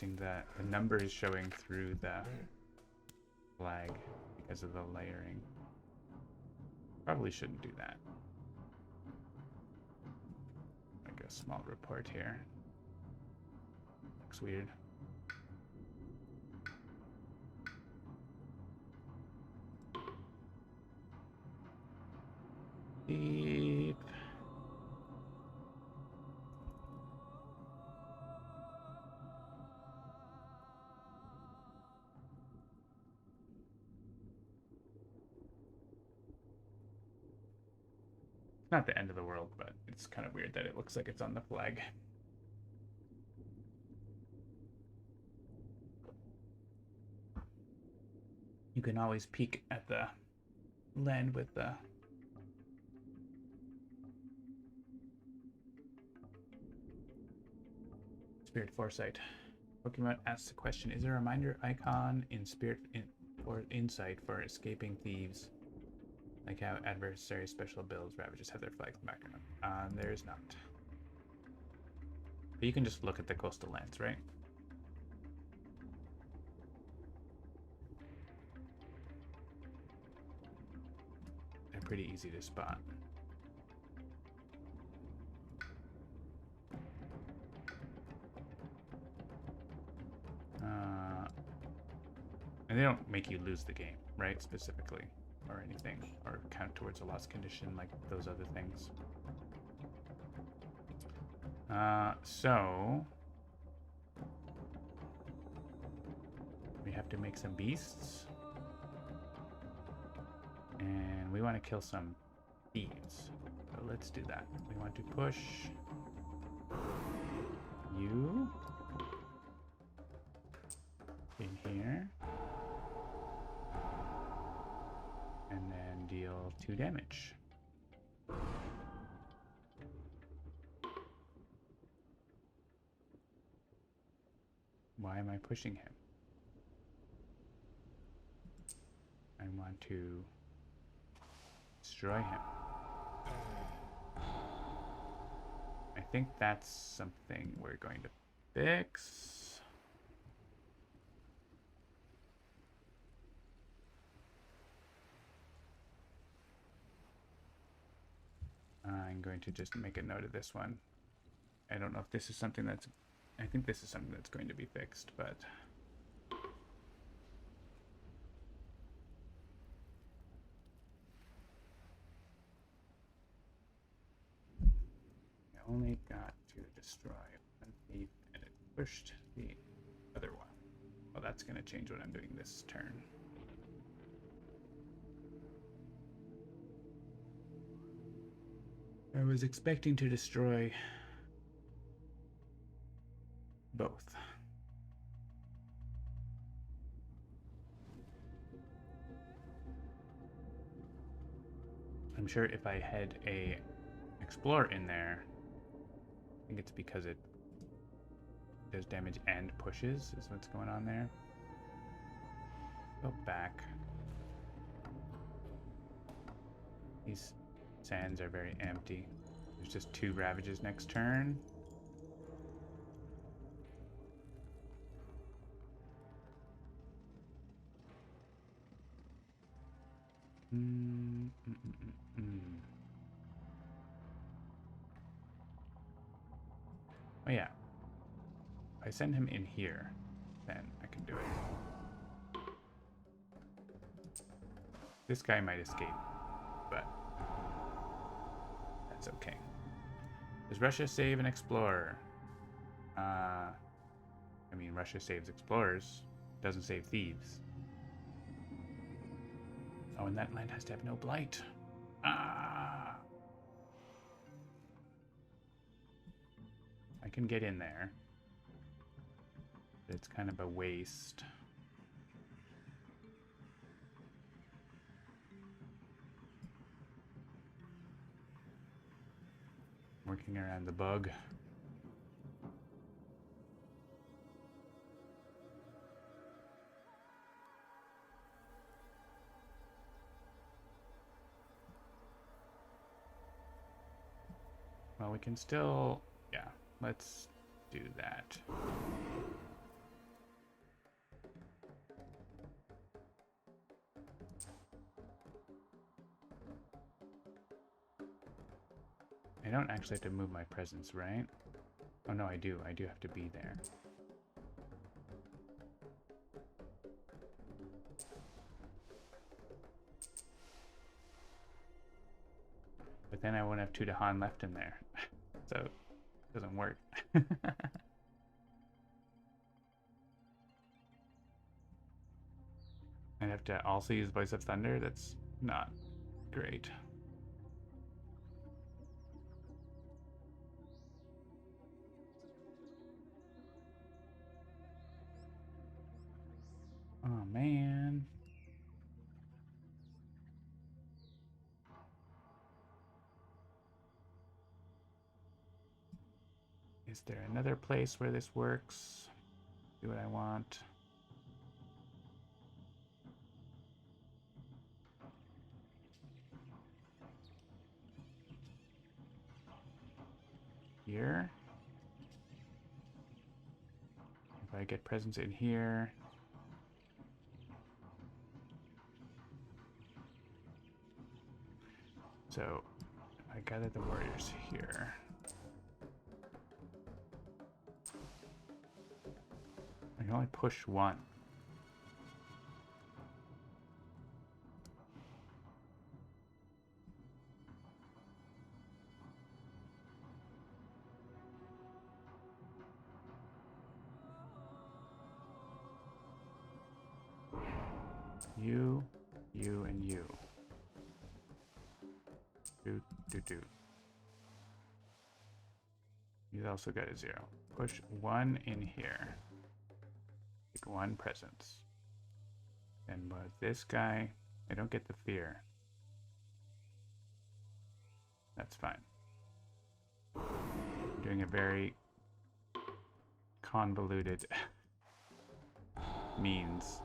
Interesting that the number is showing through the flag because of the layering. Probably shouldn't do that. Like a small report here. Looks weird. Deep. Not the end of the world, but it's kind of weird that it looks like it's on the flag. You can always peek at the land with the Spirit Foresight. Pokemon asks the question, is there a reminder icon in Spirit or Insight for escaping thieves? Like how adversary special builds Ravagers have their flags in the background. There is not. But you can just look at the coastal lands, right? They're pretty easy to spot. And they don't make you lose the game, right? Specifically. Or anything, or count towards a lost condition like those other things. So we have to make some beasts, and we want to kill some thieves. So let's do that. We want to push you in here. And then deal 2 damage. Why am I pushing him? I want to destroy him. I think that's something we're going to fix. I'm going to just make a note of this one. I don't know if this is something that's... I think this is something that's going to be fixed, but... I only got to destroy one thief, and it pushed the other one. Well, that's going to change what I'm doing this turn. I was expecting to destroy Both. I'm sure if I had a explorer in there, I think it's because it does damage and pushes is what's going on there. Go back. These sands are very empty. There's just 2 ravages next turn. Oh yeah. If I send him in here, then I can do it. This guy might escape, but that's okay. Does Russia save an explorer? I mean, Russia saves explorers, doesn't save thieves. Oh, and that land has to have no blight. Ah! I can get in there. But it's kind of a waste. Working around the bug. Well, we can still... Yeah, let's do that. I don't actually have to move my presence, right? Oh no, I do. I do have to be there. But then I won't have 2 to Han left in there. So, it doesn't work. I'd have to also use Voice of Thunder. That's not great. Oh, man. Is there another place where this works? Do what I want. Here. If I get presence in here. So, I gather the warriors here. I can only push 1. You, and you. Do. He's also got a 0. Push 1 in here. Take 1 presence. And with this guy, I don't get the fear. That's fine. I'm doing a very convoluted means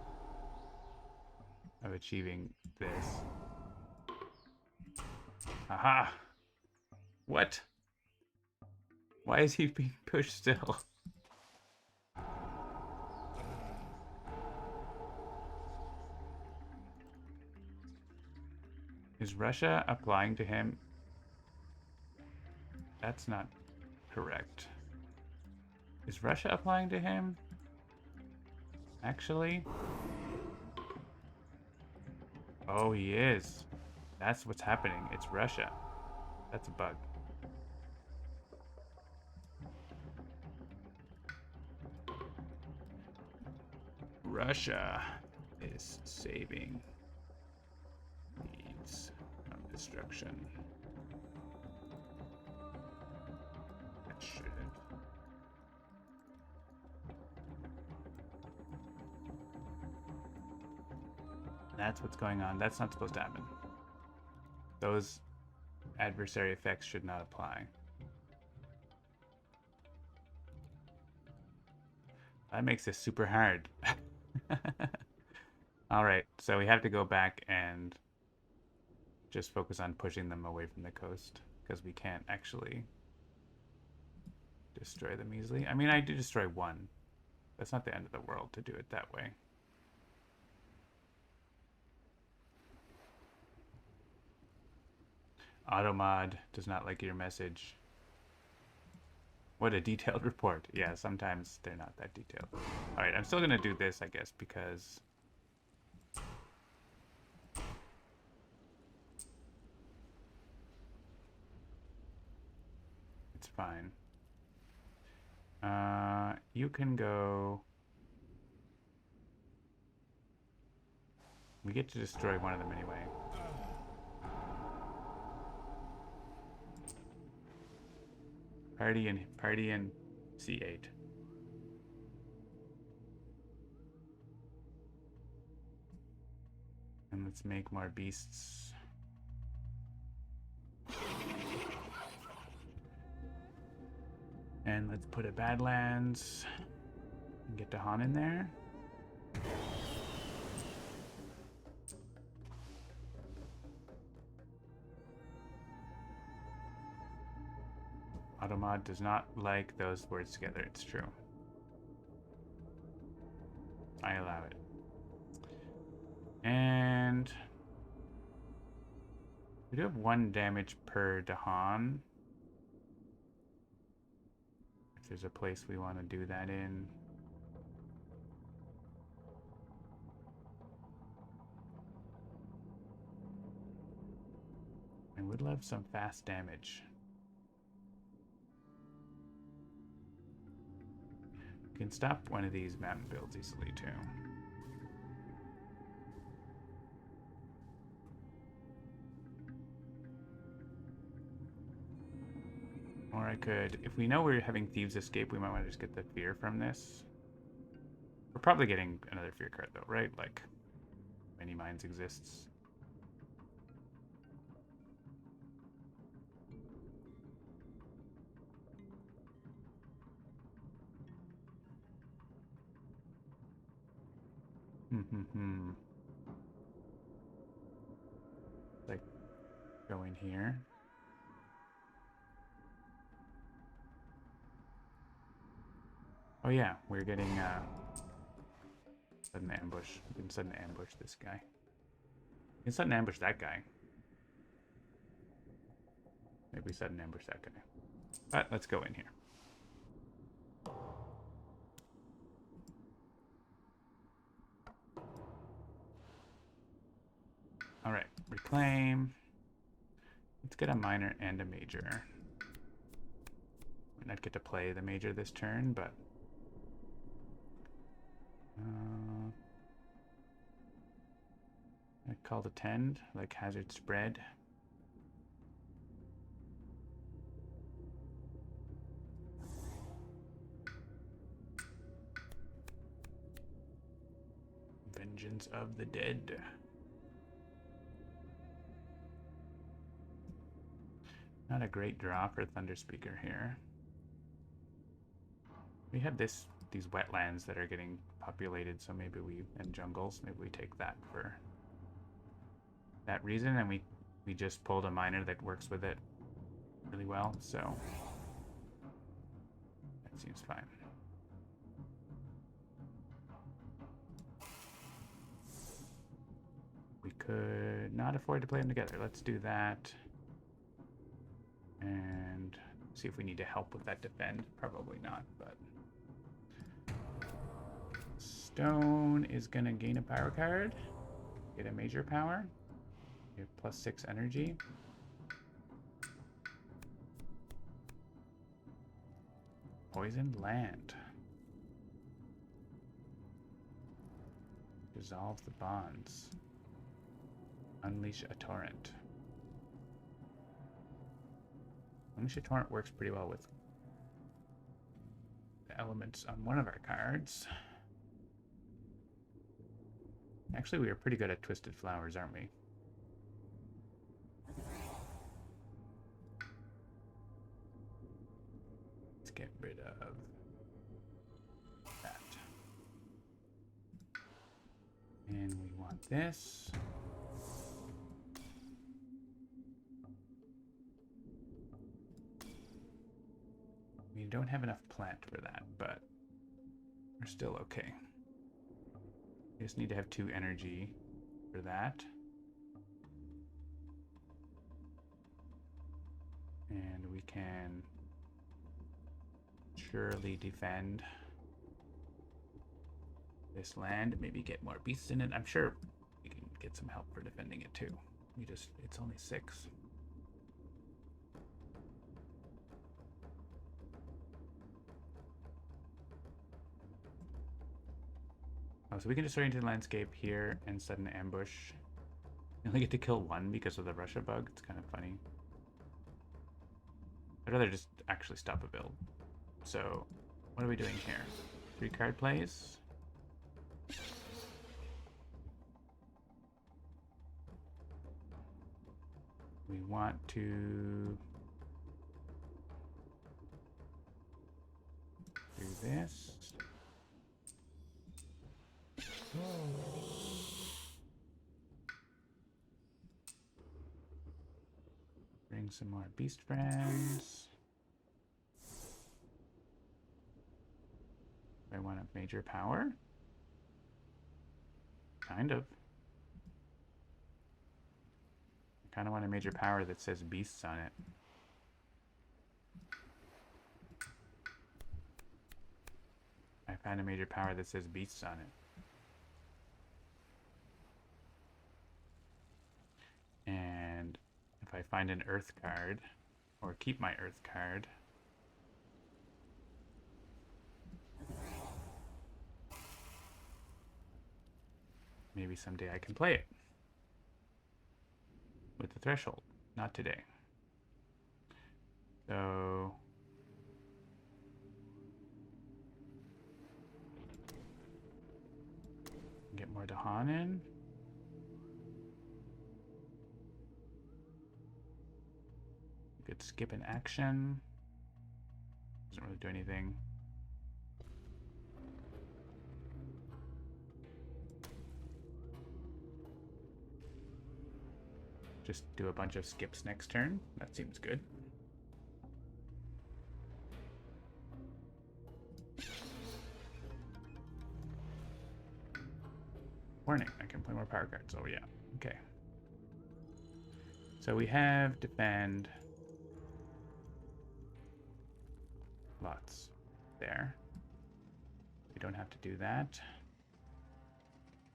of achieving this. Aha! What? Why is he being pushed still? Is Russia applying to him? That's not correct. Is Russia applying to him? Actually? Oh, he is. That's what's happening. It's Russia. That's a bug. Russia is saving these from destruction. That shouldn't. That's what's going on. That's not supposed to happen. Those adversary effects should not apply. That makes this super hard. Alright, so we have to go back and just focus on pushing them away from the coast, because we can't actually destroy them easily. I mean, I do destroy one. That's not the end of the world to do it that way. Automod does not like your message. What a detailed report. Yeah, sometimes they're not that detailed. Alright, I'm still gonna do this, I guess, because it's fine. You can go... We get to destroy one of them anyway. Party in C8. And let's make more beasts. And let's put a Badlands and get Dahan in there. Automod does not like those words together, it's true. I allow it. And we do have 1 damage per Dahan. If there's a place we want to do that in. I would love some fast damage. You can stop one of these mountain builds easily too. Or I could, if we know we're having Thieves Escape, we might want to just get the fear from this. We're probably getting another fear card though, right? Like, Many Minds exists. Like, go in here. Oh yeah, we're getting sudden ambush. We can sudden ambush this guy. We can sudden ambush that guy. Maybe sudden ambush that guy. But let's go in here. Alright, reclaim. Let's get a minor and a major. Might not get to play the major this turn, but I called attend, like hazard spread. Vengeance of the Dead. Not a great draw for Thunderspeaker here. We have these wetlands that are getting populated, so maybe and jungles, maybe we take that for that reason, and we just pulled a miner that works with it really well, so that seems fine. We could not afford to play them together. Let's do that. And see if we need to help with that defend. Probably not, but Stone is gonna gain a power card. Get a major power. You have +6 energy. Poisoned land. Dissolve the bonds. Unleash a torrent. Unleash a torrent works pretty well with the elements on one of our cards. Actually, we are pretty good at twisted flowers, aren't we? Let's get rid of that. And we want this. We don't have enough plant for that, but we're still okay. We just need to have 2 energy for that. And we can surely defend this land. Maybe get more beasts in it. I'm sure we can get some help for defending it too. It's only 6. Oh, so we can just orientate the landscape here and set an ambush. You only get to kill 1 because of the Russia bug. It's kind of funny. I'd rather just actually stop a build. So, what are we doing here? 3 card plays. We want to do this. Bring some more beast friends. I want a major power? Kind of. I kind of want a major power that says beasts on it. I found a major power that says beasts on it. And if I find an earth card, or keep my earth card, maybe someday I can play it with the threshold. Not today. So get more Dahan in. Could skip an action. Doesn't really do anything. Just do a bunch of skips next turn. That seems good. Warning, I can play more power cards. Oh yeah, okay. So we have defend. Lots there. We don't have to do that.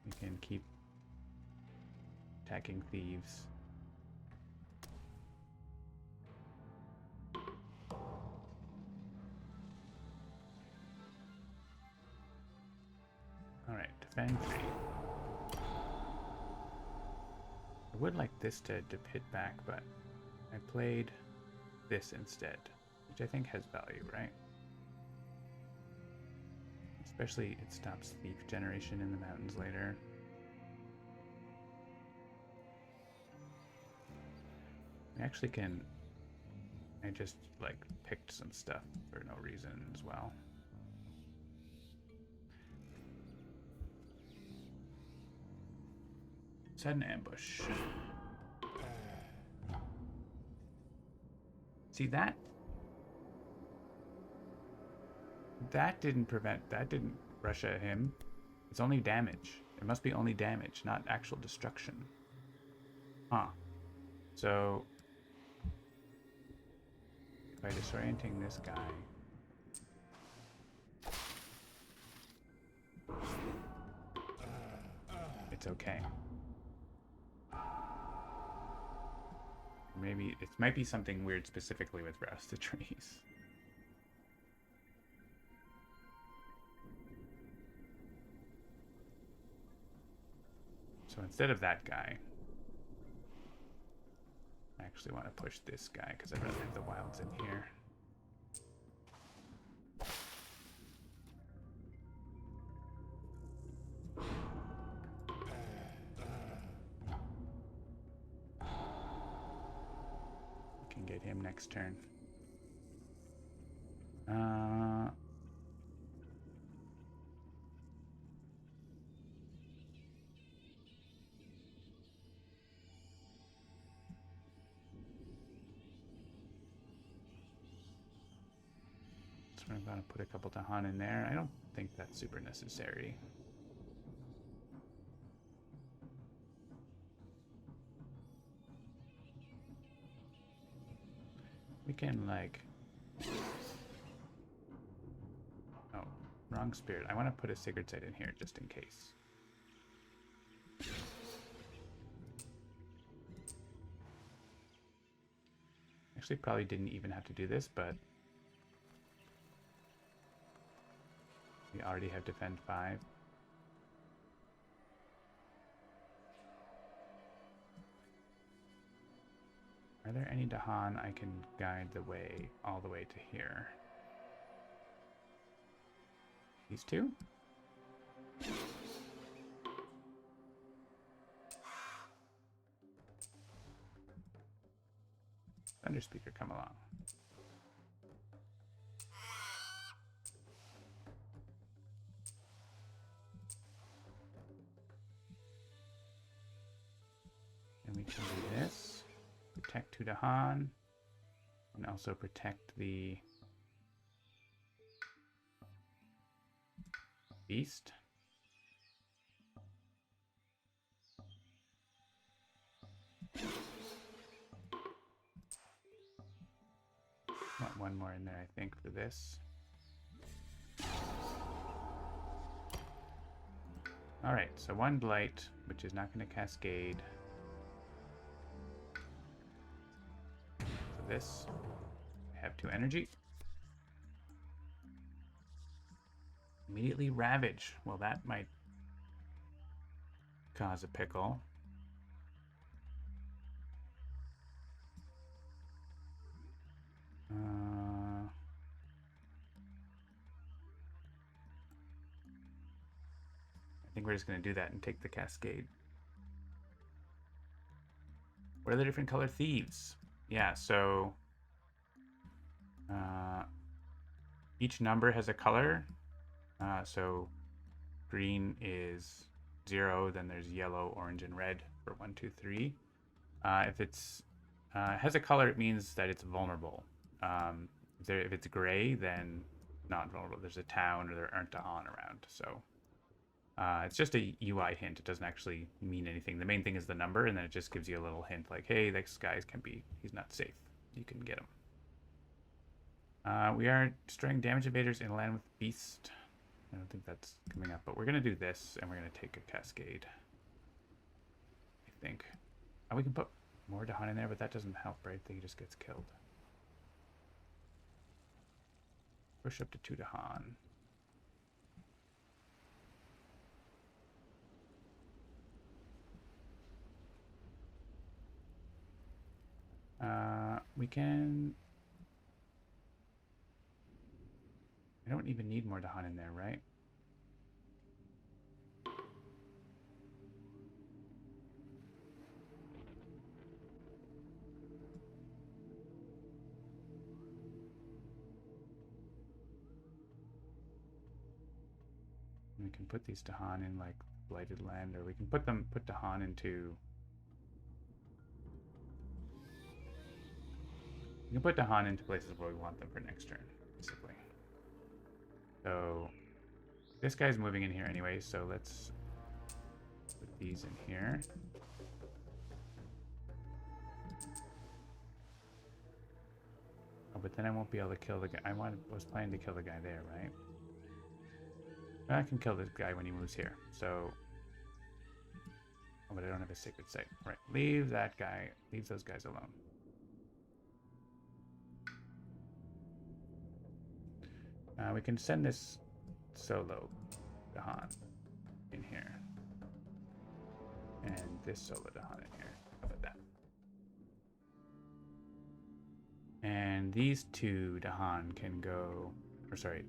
We can keep attacking thieves. Alright, defend 3. I would like this to hit back, but I played this instead, which I think has value, right? Especially it stops thief generation in the mountains later. I actually can... I just, like, picked some stuff for no reason as well. Set an ambush. See that? That didn't Russia him. It's only damage. It must be only damage, not actual destruction. Huh. So, by disorienting this guy, it's okay. Maybe it might be something weird specifically with Rasta trees. So instead of that guy, I actually want to push this guy because I'd rather have the wilds in here. can get him next turn. So I'm going to put a couple Dahan in there. I don't think that's super necessary. We can, like... Oh, wrong spirit. I want to put a Sacred Site in here just in case. Actually, probably didn't even have to do this, but... we already have Defend 5. Are there any Dahan I can guide the way all the way to here? These two? Thunder Speaker, come along. And we can do this. Protect two Dahan. And also protect the beast. Want one more in there, I think, for this. Alright, so one Blight, which is not going to cascade. For this, I have 2 energy. Immediately Ravage. Well, that might cause a pickle. I think we're just going to do that and take the Cascade. What are the different color thieves? Yeah, so each number has a color. So green is 0, then there's yellow, orange, and red for 1, 2, 3. If it's has a color, it means that it's vulnerable. If it's gray, then not vulnerable. There's a town or there aren't Dahan around. So it's just a UI hint. It doesn't actually mean anything. The main thing is the number, and then it just gives you a little hint like, hey, this guy he's not safe. You can get him. We are destroying damage invaders in land with beast. I don't think that's coming up, but we're going to do this, and we're going to take a Cascade. I think. Oh, we can put more Dahan in there, but that doesn't help, right? I think he just gets killed. Push up to 2 Dahan. We can... I don't even need more Dahan in there, right? We can put these Dahan in like blighted land, or we can put Dahan into... We can put Dahan into places where we want them for next turn, basically. So this guy's moving in here anyway, so let's put these in here. Oh, but then I won't be able to kill the guy. I was planning to kill the guy there, right? I can kill this guy when he moves here. So, oh, but I don't have a Sacred Site. Right, leave that guy. Leave those guys alone. We can send this solo Dahan in here. And this solo Dahan in here. How about that? And these 2 Dahan can go... Or sorry.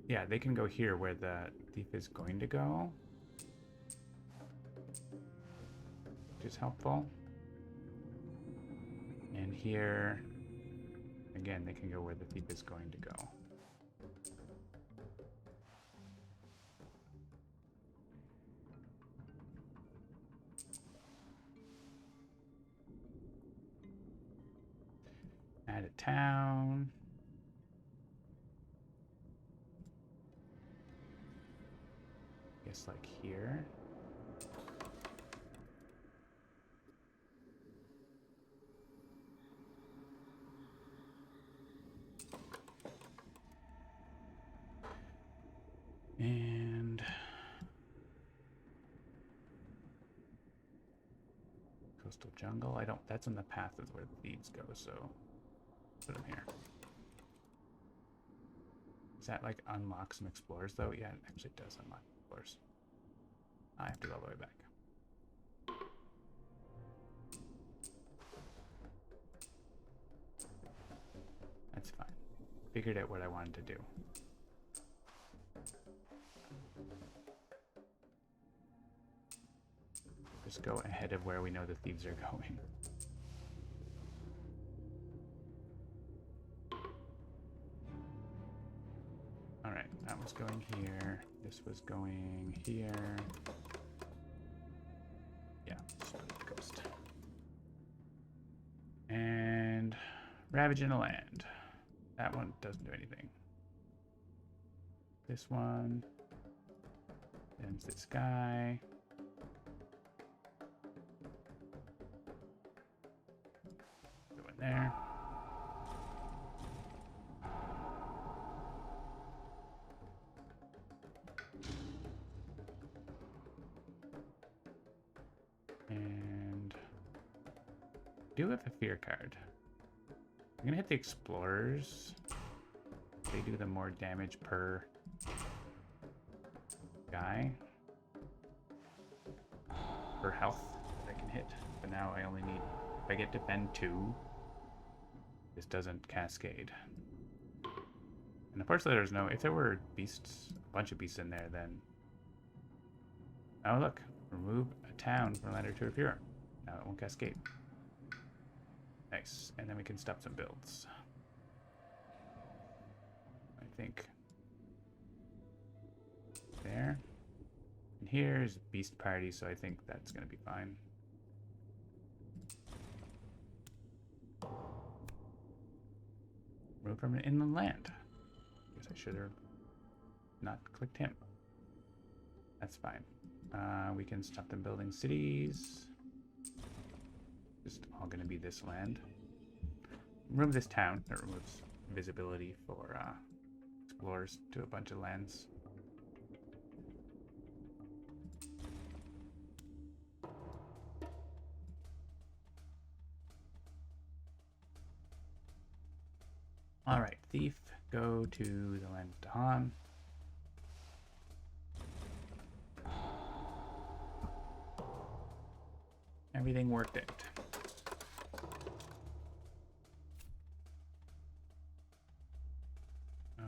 Yeah, they can go here where the thief is going to go. Which is helpful. And here, again, they can go where the thief is going to go. Add a town. Guess like here. And coastal jungle. I don't. That's in the path of where the thieves go. So put them here. Does that like unlock some explorers though? Yeah, it actually does unlock explorers. I have to go all the way back. That's fine. Figured out what I wanted to do. Just go ahead of where we know the thieves are going. Alright, that was going here. This was going here. Yeah, just go to the coast. And ravaging the land. That one doesn't do anything. This one. There's this guy. Go in there. And do have a fear card. I'm gonna hit the explorers. They do the more damage per guy. Per health that I can hit. But now I only need, if I get defend 2, this doesn't cascade. And unfortunately there's no, if there were beasts, a bunch of beasts in there, then, oh look, remove a town from ladder to a fear. Now it won't cascade. Nice, and then we can stop some builds. I think there. And here's beast party, so I think that's gonna be fine. Remove from an inland land. Guess I should have not clicked him. That's fine. We can stop them building cities. Just all gonna be this land. Remove this town. That removes visibility for explorers to a bunch of lands. Alright, thief, go to the land of Dahan. Everything worked out.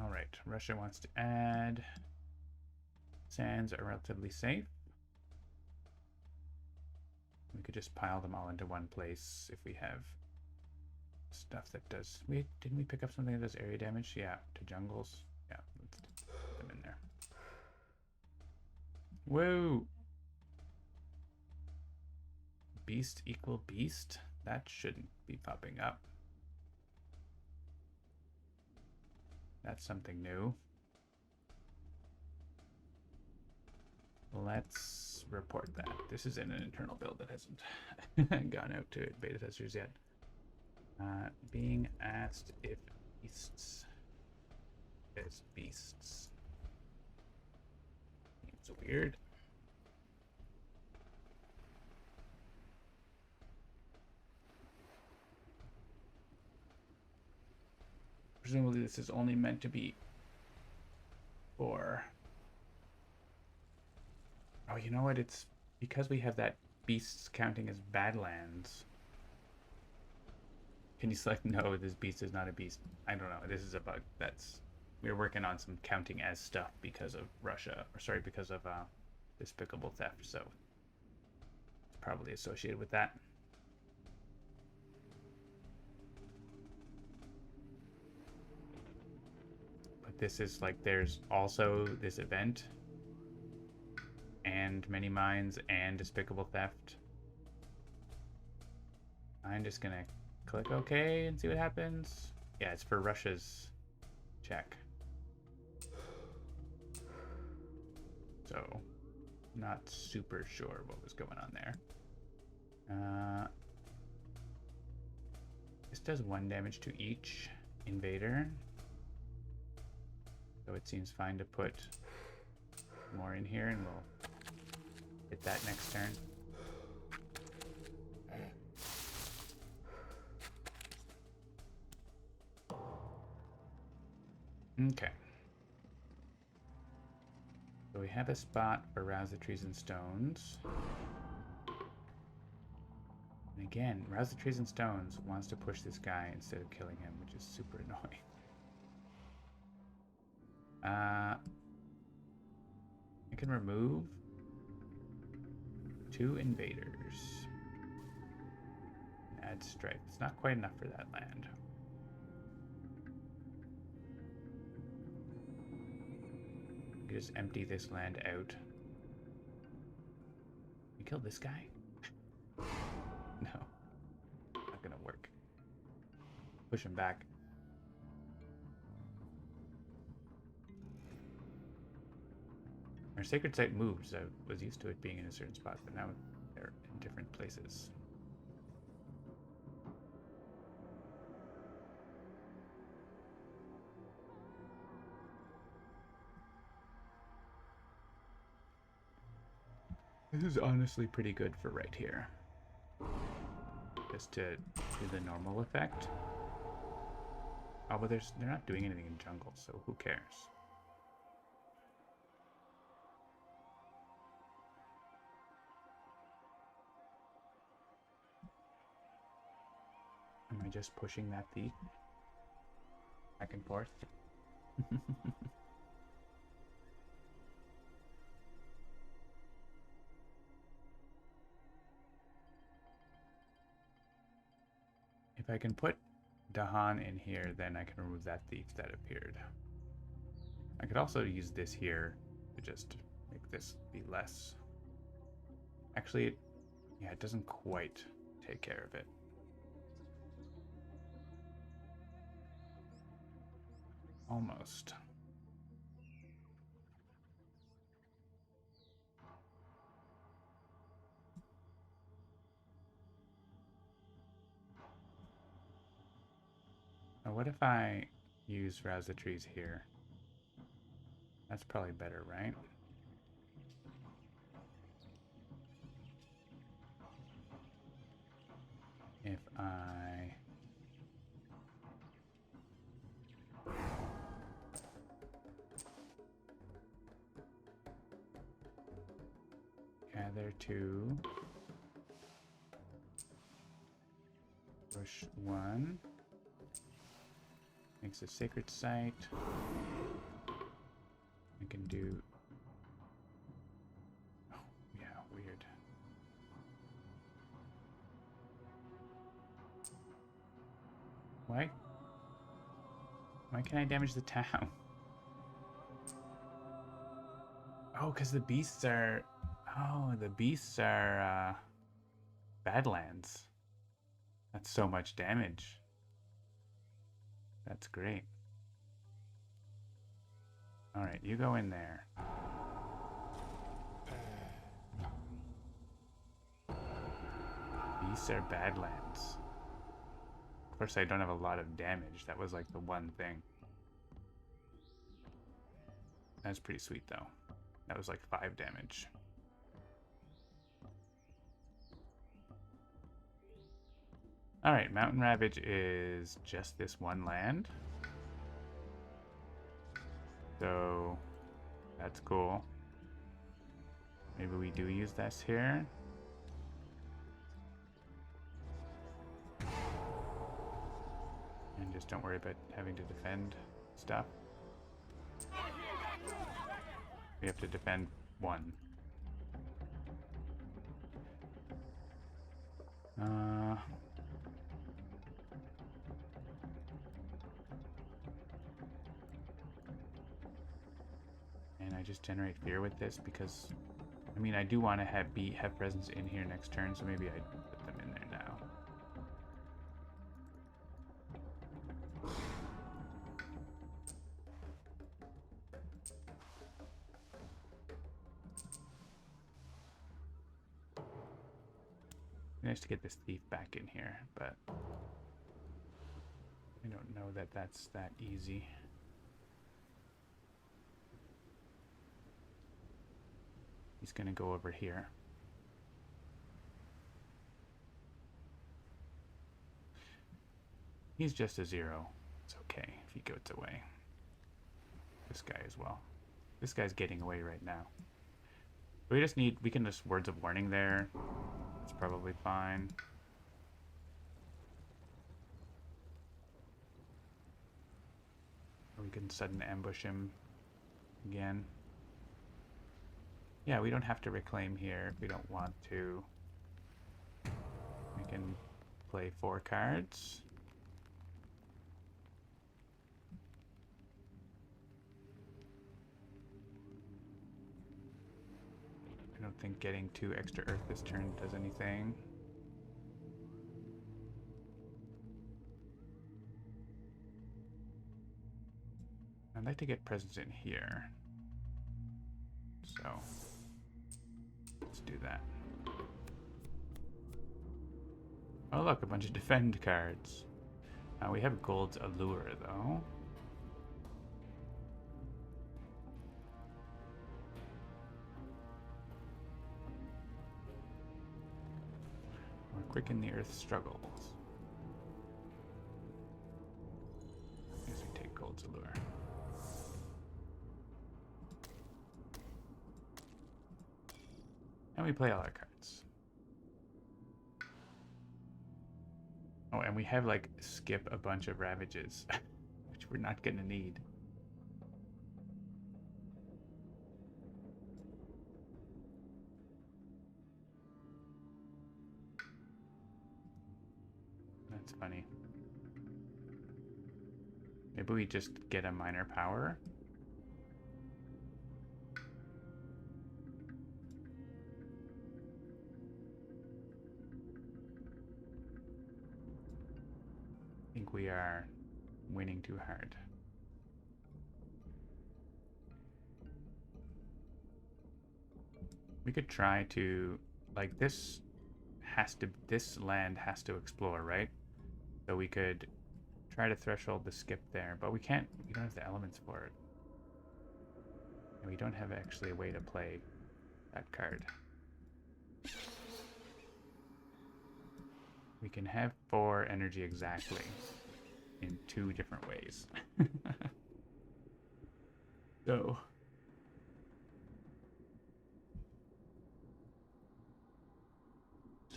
Alright, Russia wants to add. Sands are relatively safe. We could just pile them all into one place if we have stuff that does. Didn't we pick up something that does area damage? Yeah, to jungles. Yeah, let's put them in there. Whoa! Beast equal beast? That shouldn't be popping up. That's something new. Let's report that. This is in an internal build that hasn't gone out to beta testers yet. Being asked if beasts is beasts. It's weird. Presumably this is only meant to be for... Oh, you know what? It's because we have that beasts counting as badlands. Can you select no, this beast is not a beast? I don't know. This is a bug. We're working on some counting as stuff because of Russia, or sorry, because of Despicable theft, so it's probably associated with that. this is like there's also this event and many mines and despicable theft. I'm just gonna click OK and see what happens. Yeah, it's for Russia's check. So, not super sure what was going on there. This does 1 damage to each invader. So it seems fine to put more in here, and we'll hit that next turn. Okay. So we have a spot for Rouse the Trees and Stones. And again, Rouse the Trees and Stones wants to push this guy instead of killing him, which is super annoying. I can remove 2 invaders. Add strife. It's not quite enough for that land. You just empty this land out. You kill this guy? No. Not gonna work. Push him back. Our sacred site moves. I was used to it being in a certain spot, but now they're in different places. This is honestly pretty good for right here. Just to do the normal effect. Oh, but they're not doing anything in jungle, so who cares? Am I just pushing that thief back and forth? If I can put Dahan in here, then I can remove that thief that appeared. I could also use this here to just make this be less. Actually, yeah, it doesn't quite take care of it. Almost. Now, what if I use Rouse the Trees here? That's probably better, right? If I... gather 2. Push 1. Makes a sacred site. I can do... oh, yeah, weird. Why? Why can't I damage the town? Oh, because the beasts are... oh, the beasts are Badlands. That's so much damage. That's great. Alright, you go in there. Beasts are Badlands. Of course, I don't have a lot of damage. That was like the one thing. That's pretty sweet, though. That was like 5 damage. Alright, Mountain Ravage is just this one land. So, that's cool. Maybe we do use this here. And just don't worry about having to defend stuff. We have to defend 1. I just generate fear with this? Because, I mean, I do want to have presence in here next turn, so maybe I put them in there now. Nice to get this thief back in here, but I don't know that that's that easy. He's gonna go over here. He's just a 0. It's okay if he goes away. This guy as well. This guy's getting away right now. We can just words of warning there. It's probably fine. Or we can sudden ambush him again. Yeah, we don't have to reclaim here if we don't want to. We can play 4 cards. I don't think getting 2 extra earth this turn does anything. I'd like to get presence in here. So let's do that. Oh look, a bunch of defend cards. We have Gold's Allure though. Or Quicken the Earth Struggles. I guess we take Gold's Allure. And we play all our cards. Oh, and we have like skip a bunch of Ravages, which we're not gonna need. That's funny. Maybe we just get a minor power. I think we are winning too hard. We could try to, like, this land has to explore, right? So we could try to threshold the skip there, but we don't have the elements for it. And we don't have actually a way to play that card. We can have 4 energy exactly in 2 different ways. So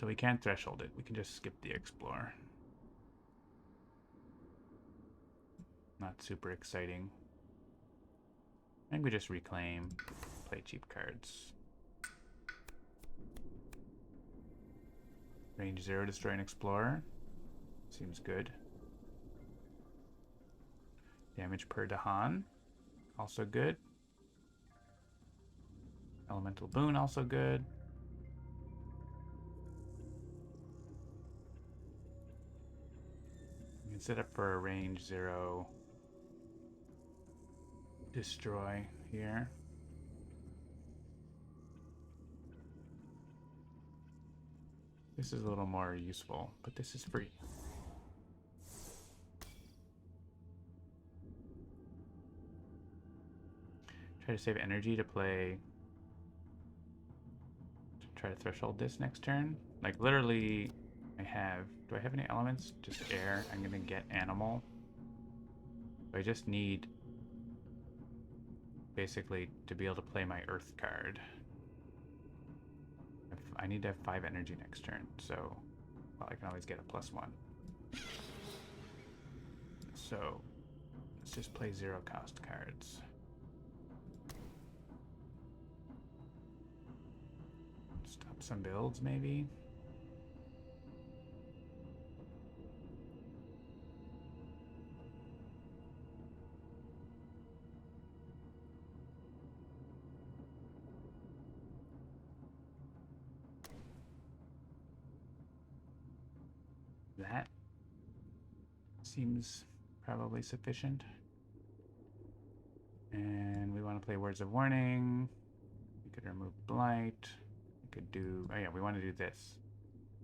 we can't threshold it. We can just skip the explore. Not super exciting. I think we just reclaim, play cheap cards. Range 0, destroy an explorer. Seems good. Damage per Dahan. Also good. Elemental Boon, also good. We can set up for a range 0 destroy here. This is a little more useful, but this is free. Try to save energy to play. Try to threshold this next turn. Like literally, do I have any elements? Just air. I'm gonna get animal. I just need basically to be able to play my earth card. I need to have 5 energy next turn, so I can always get a +1. So let's just play 0 cost cards. Stop some builds, maybe. seems probably sufficient. And we want to play Words of Warning. We could remove Blight. We could do... Oh yeah, we want to do this.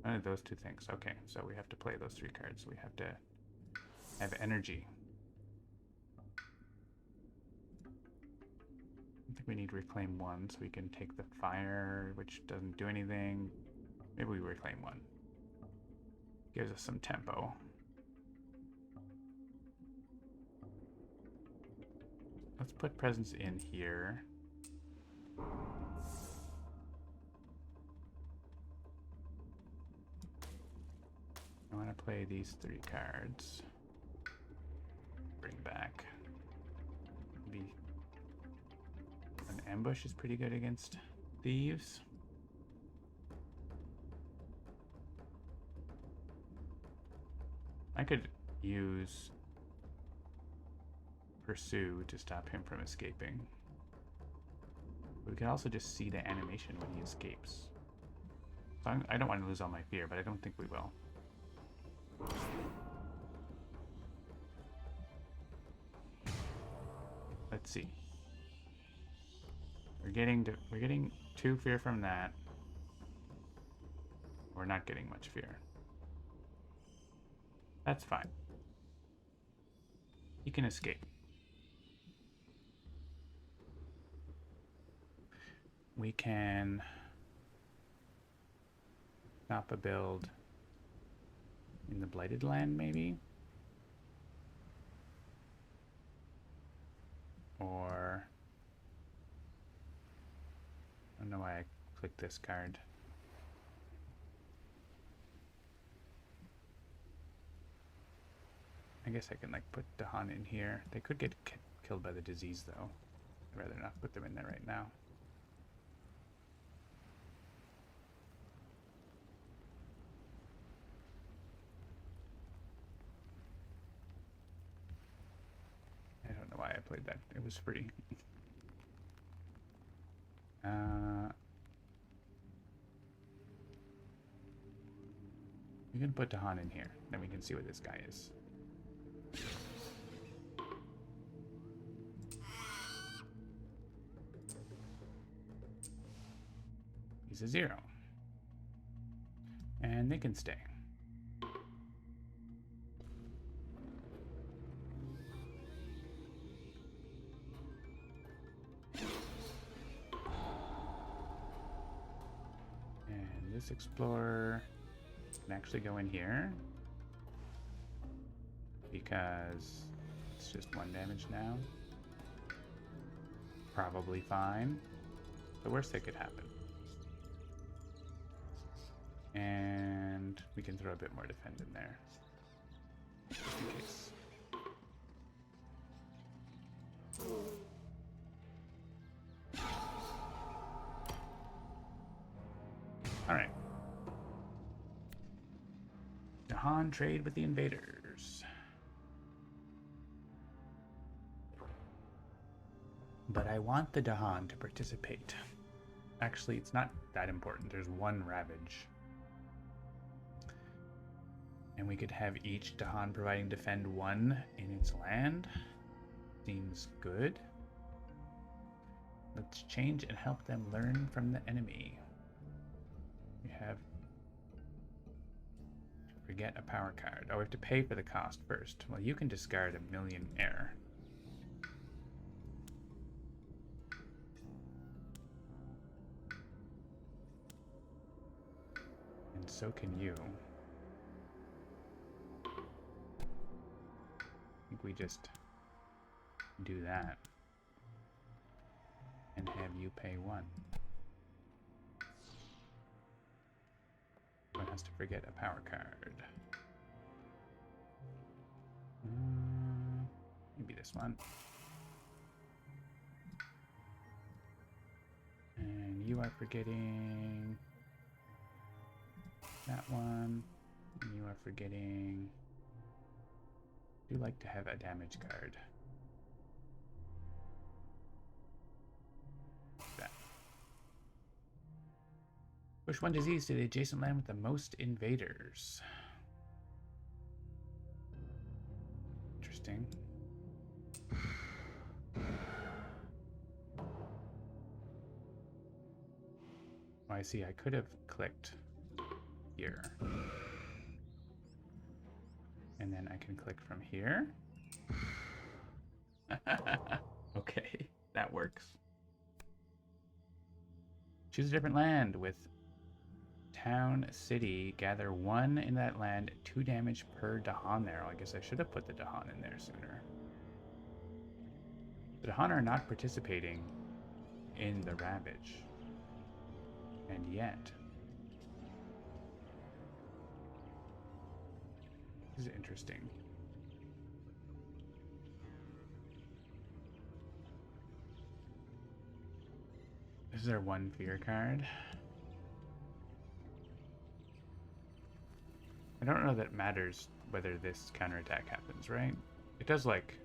One of those two things. Okay, so we have to play those 3 cards. We have to have energy. I think we need Reclaim 1 so we can take the fire, which doesn't do anything. Maybe we Reclaim 1. Gives us some tempo. Let's put presence in here. I want to play these 3 cards. Bring back. Maybe an ambush is pretty good against thieves. I could use Pursue to stop him from escaping. But we could also just see the animation when he escapes. So I don't want to lose all my fear, but I don't think we will. Let's see. We're getting 2 fear from that. We're not getting much fear. That's fine. He can escape. We can stop a build in the Blighted Land, maybe? Or... I don't know why I clicked this card. I guess I can like put Dahan in here. They could get killed by the disease though. I'd rather not put them in there right now. I don't know why I played that. It was free. We can put Dahan in here. Then we can see what this guy is. He's a 0. And they can stay. And this explorer can actually go in here because it's just 1 damage now. Probably fine. The worst that could happen. And we can throw a bit more defend in there, just in case. Alright. Dahan trade with the invaders. But I want the Dahan to participate. Actually, it's not that important. There's 1 Ravage. And we could have each Dahan providing defend 1 in its land. Seems good. Let's change and help them learn from the enemy. We have to forget a power card. Oh, we have to pay for the cost first. Well, you can discard a millionaire. And so can you. I think we just do that and have you pay 1. One has to forget a power card. Maybe this one. And you are forgetting that one. And you are forgetting... I do like to have a damage card. That. Push 1 disease to the adjacent land with the most invaders. interesting. Oh, I see. I could have clicked here. And then I can click from here. Okay, that works. Choose a different land with town, city. Gather 1 in that land, 2 damage per Dahan there. I guess I should have put the Dahan in there sooner. The Dahan are not participating in the Ravage. And yet... This is interesting. This is our 1 fear card. I don't know that it matters whether this counterattack happens, right? It does, like,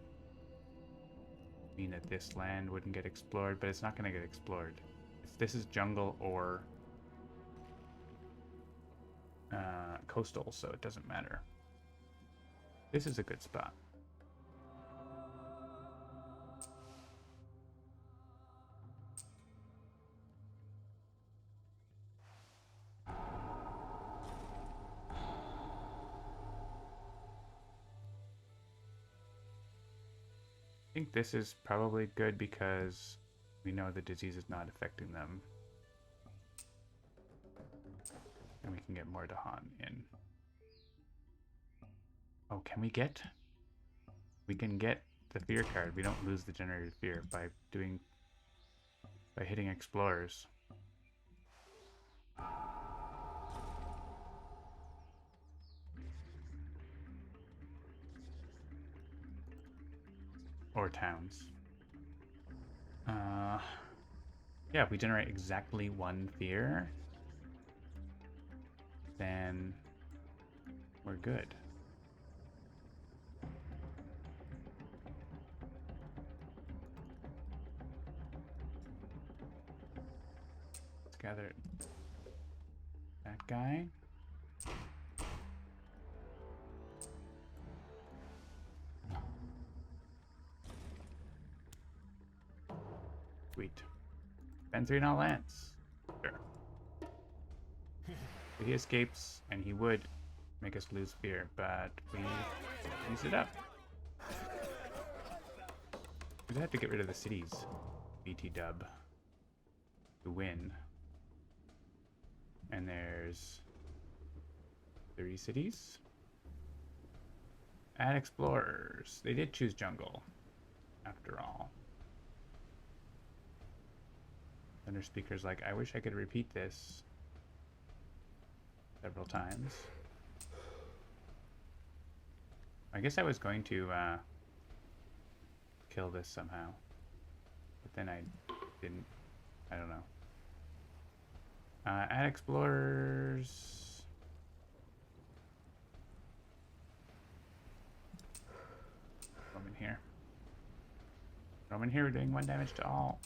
mean that this land wouldn't get explored, but it's not going to get explored. This is jungle or coastal, so it doesn't matter. This is a good spot. I think this is probably good because we know the disease is not affecting them. And we can get more Dahan in. Oh, can we get? We can get the fear card. We don't lose the generated fear by hitting explorers. Or towns. Yeah, if we generate exactly 1 fear, then we're good. Let's gather that guy. Sweet. Spend 3 in all lands. Sure. If he escapes, and he would make us lose fear, but we use it up. We'd have to get rid of the cities. BT dub. To win. And there's 30 cities. Add explorers. They did choose jungle, after all. Thunder Speaker's like, I wish I could repeat this several times. I guess I was going to kill this somehow, but then I didn't. I don't know. Add explorers. Roman here. Roman here, we're doing 1 damage to all.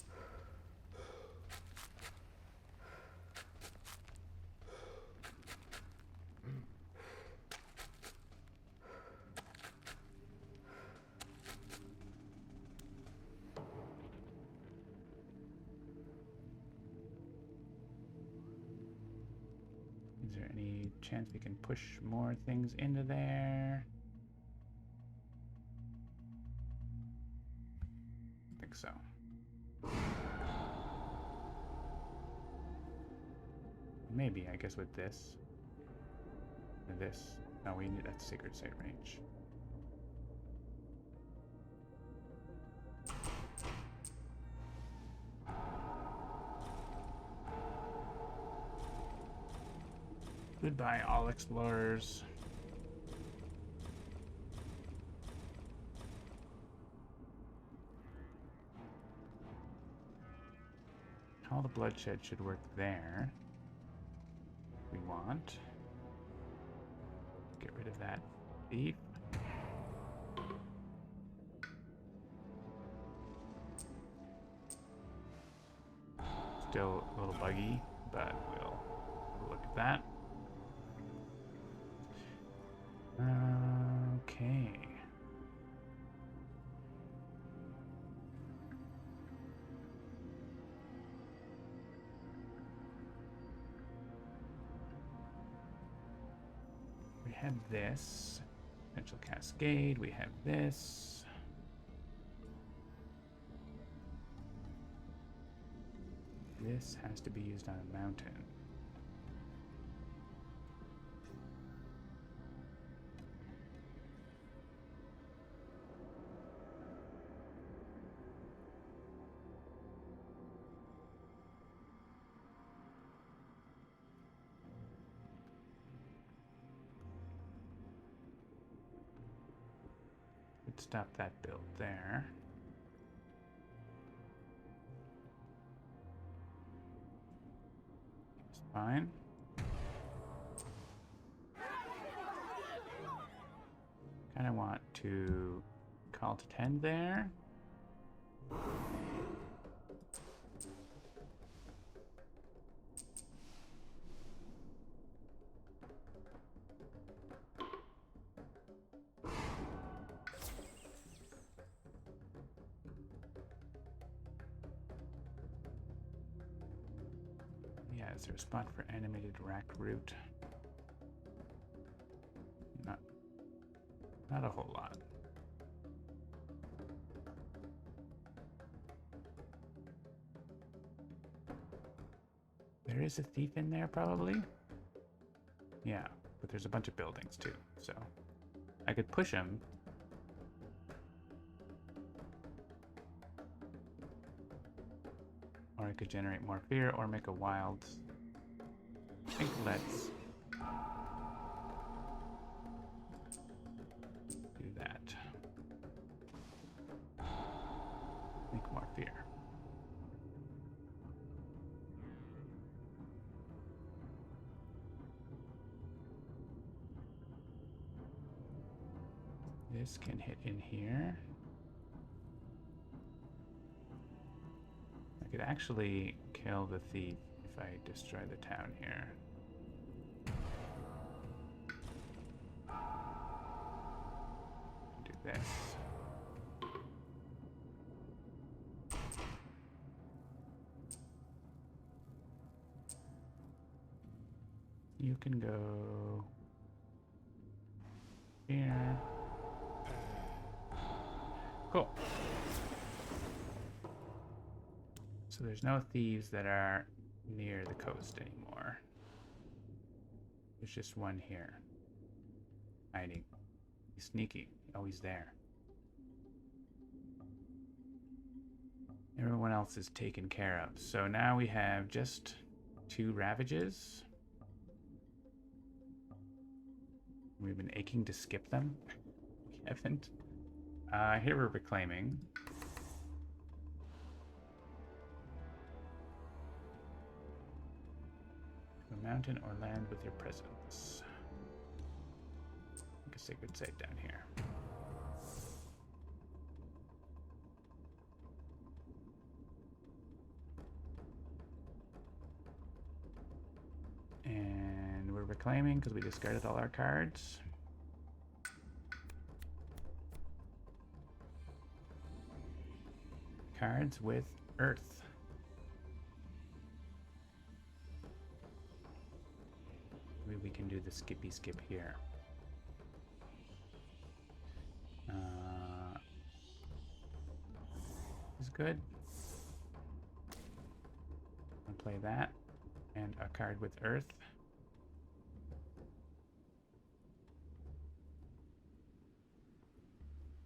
Is there any chance we can push more things into there? I think so. Maybe, I guess, with this. Or this. No, we need that sacred site range. Goodbye, all explorers. All the bloodshed should work there. We want. Get rid of that thief. Still a little buggy, but we'll look at that. Okay. have this. Potential cascade. We have this. This has to be used on a mountain. Would stop that build there. Fine. Kind of want to call to 10 there. Yeah, is there a spot for animated rack root? Not a whole lot. There is a thief in there, probably? Yeah, but there's a bunch of buildings, too, so... I could push him. Or I could generate more fear, or make a wild... I think let's... do that. Make more fear. This can hit in here. I could actually kill the thief if I destroy the town here. Do this. You can go here. Cool. So there's no thieves that are near the coast anymore. There's just one here. Hiding. He's sneaky. Oh, he's there. Everyone else is taken care of. So now we have just 2 ravages. We've been aching to skip them. We haven't. Here we're reclaiming. To a mountain or land with your presence. Make a sacred site down here. And we're reclaiming because we discarded all our cards. Cards with Earth. Maybe we can do the skippy skip here. Is good. I'll play that. And a card with Earth.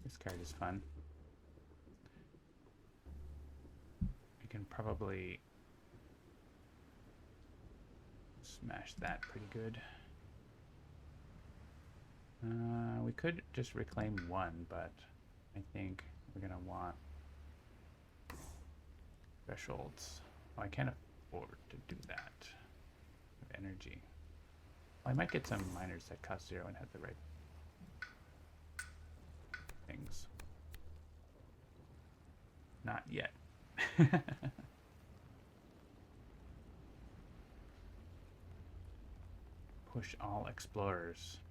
This card is fun. I can probably smash that pretty good. We could just reclaim 1, but I think we're gonna want thresholds. Oh, I can't afford to do that with energy. Well, I might get some miners that cost 0 and have the right things. Not yet. Push all explorers.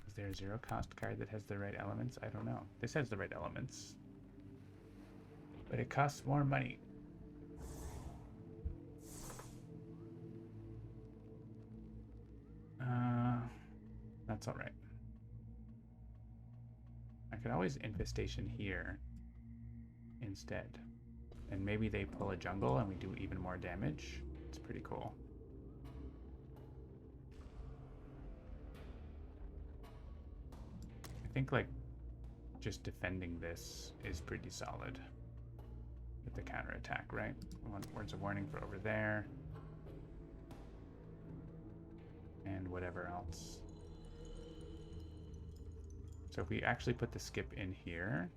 Is there a 0 cost card that has the right elements? I don't know. This has the right elements. But it costs more money. That's alright. I could always infestation here instead. And maybe they pull a jungle and we do even more damage. It's pretty cool. I think like just defending this is pretty solid with the counterattack, right? Words of warning for over there. And whatever else. So if we actually put the skip in here,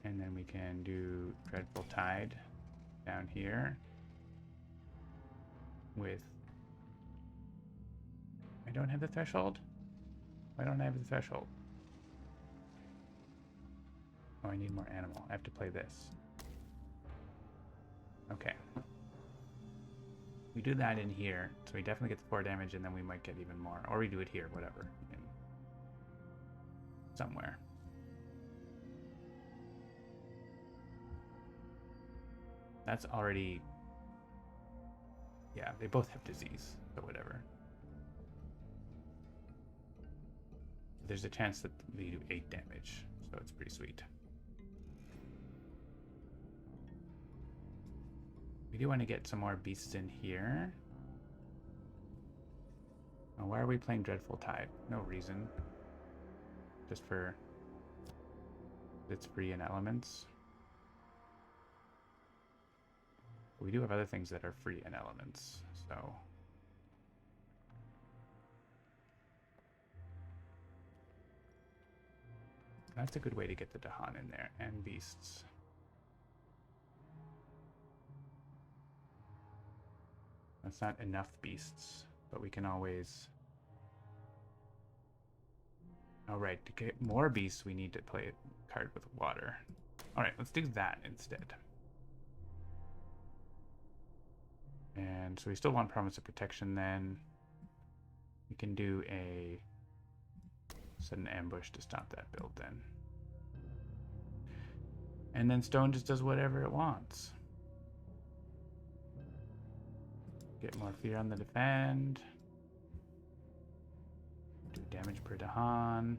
and then we can do Dreadful Tide down here with... I don't have the threshold? Why don't I have the threshold? Oh, I need more animal. I have to play this. Okay. We do that in here, so we definitely get the 4 damage, and then we might get even more. Or we do it here, whatever. Somewhere. That's already... Yeah, they both have disease, but whatever. There's a chance that they do 8 damage, so it's pretty sweet. We do want to get some more beasts in here. Oh, why are we playing Dreadful Tide? No reason. Just for... it's free in elements. We do have other things that are free in elements, so... That's a good way to get the Dahan in there, and beasts. That's not enough beasts, but we can always... Alright, to get more beasts, we need to play a card with water. Alright, let's do that instead. And so we still want Promise of Protection then. We can do a sudden ambush to stop that build then. And then Stone just does whatever it wants. Get more fear on the defend. Do damage per Dahan.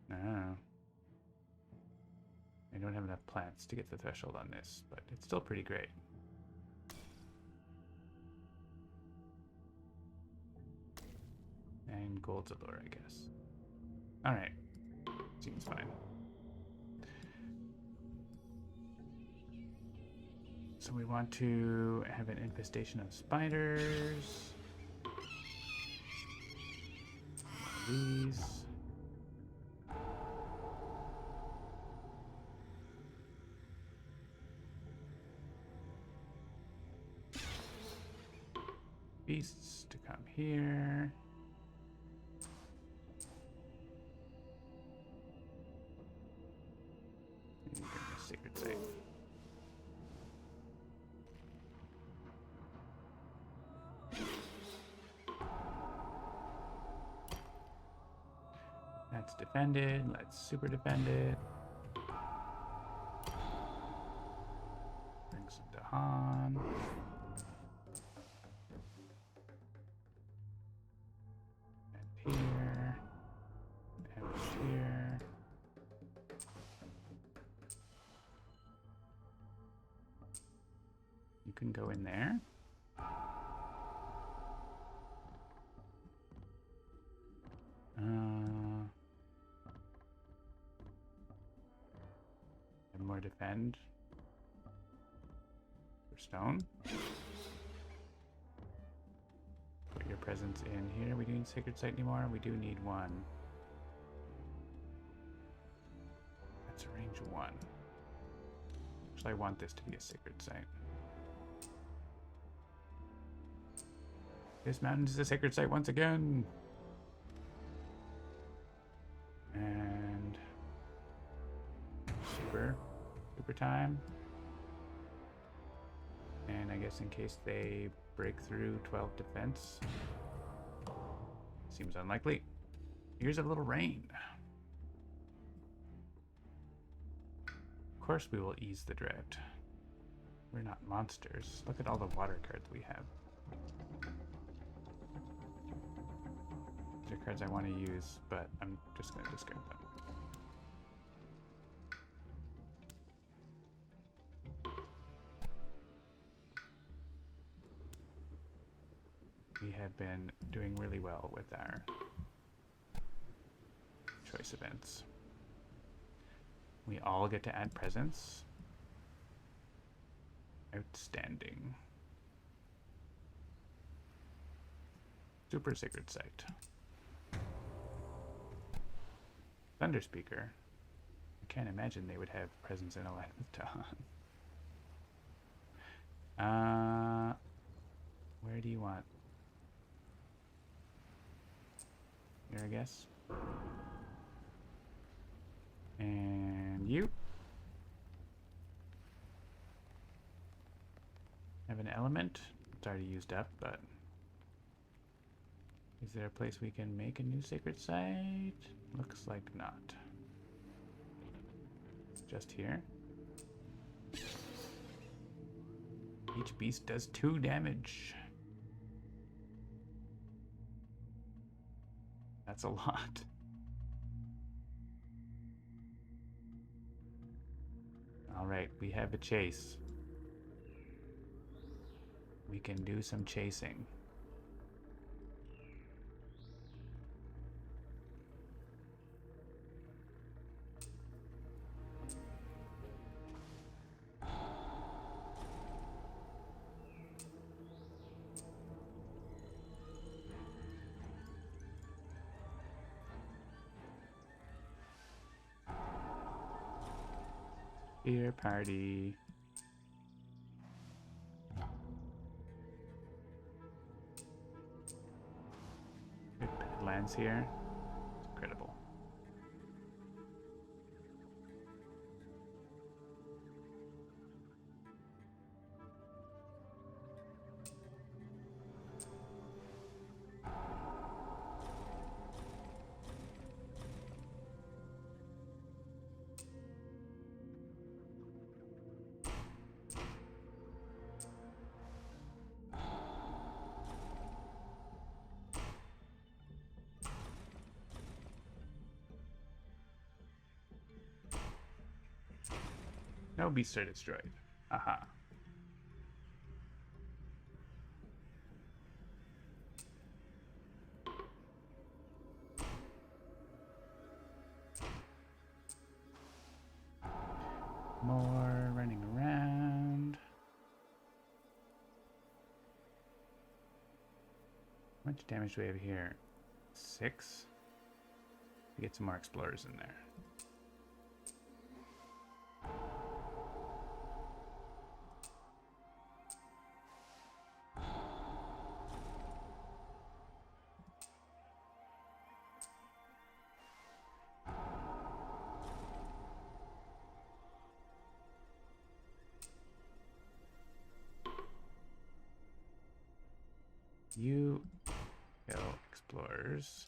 No. I don't have enough plants to get the threshold on this, but it's still pretty great. And Gold's Allure, I guess. Alright. Seems fine. So we want to have an infestation of spiders. These. Beasts to come here. And give me a Sacred Site. That's defended. Let's super defend it. Bring some Dahan. And here. And here. You can go in there. And more defend for stone. Put your presence in here. We do need Sacred Site anymore. We do need one. That's a range 1. Actually, I want this to be a Sacred Site. This mountain is a Sacred Site once again. And super time. And I guess in case they break through 12 defense. Seems unlikely. Here's a little rain. Of course we will ease the dread. We're not monsters. Look at all the water cards we have. These are cards I want to use, but I'm just going to discard them. We have been doing really well with our choice events. We all get to add presents. Outstanding. Super Sacred Site. Thunder Speaker. I can't imagine they would have presents in 11th Dawn. Where do you want? Here, I guess. And you have an element. It's already used up, but is there a place we can make a new sacred site? Looks like not. Just here. Each beast does 2 damage. That's a lot. Alright, we have a chase. We can do some chasing. Beer party. Good lands here. It's incredible. No beasts are destroyed. Aha. More running around. How much damage do we have here? 6? We get some more explorers in there. You kill explorers.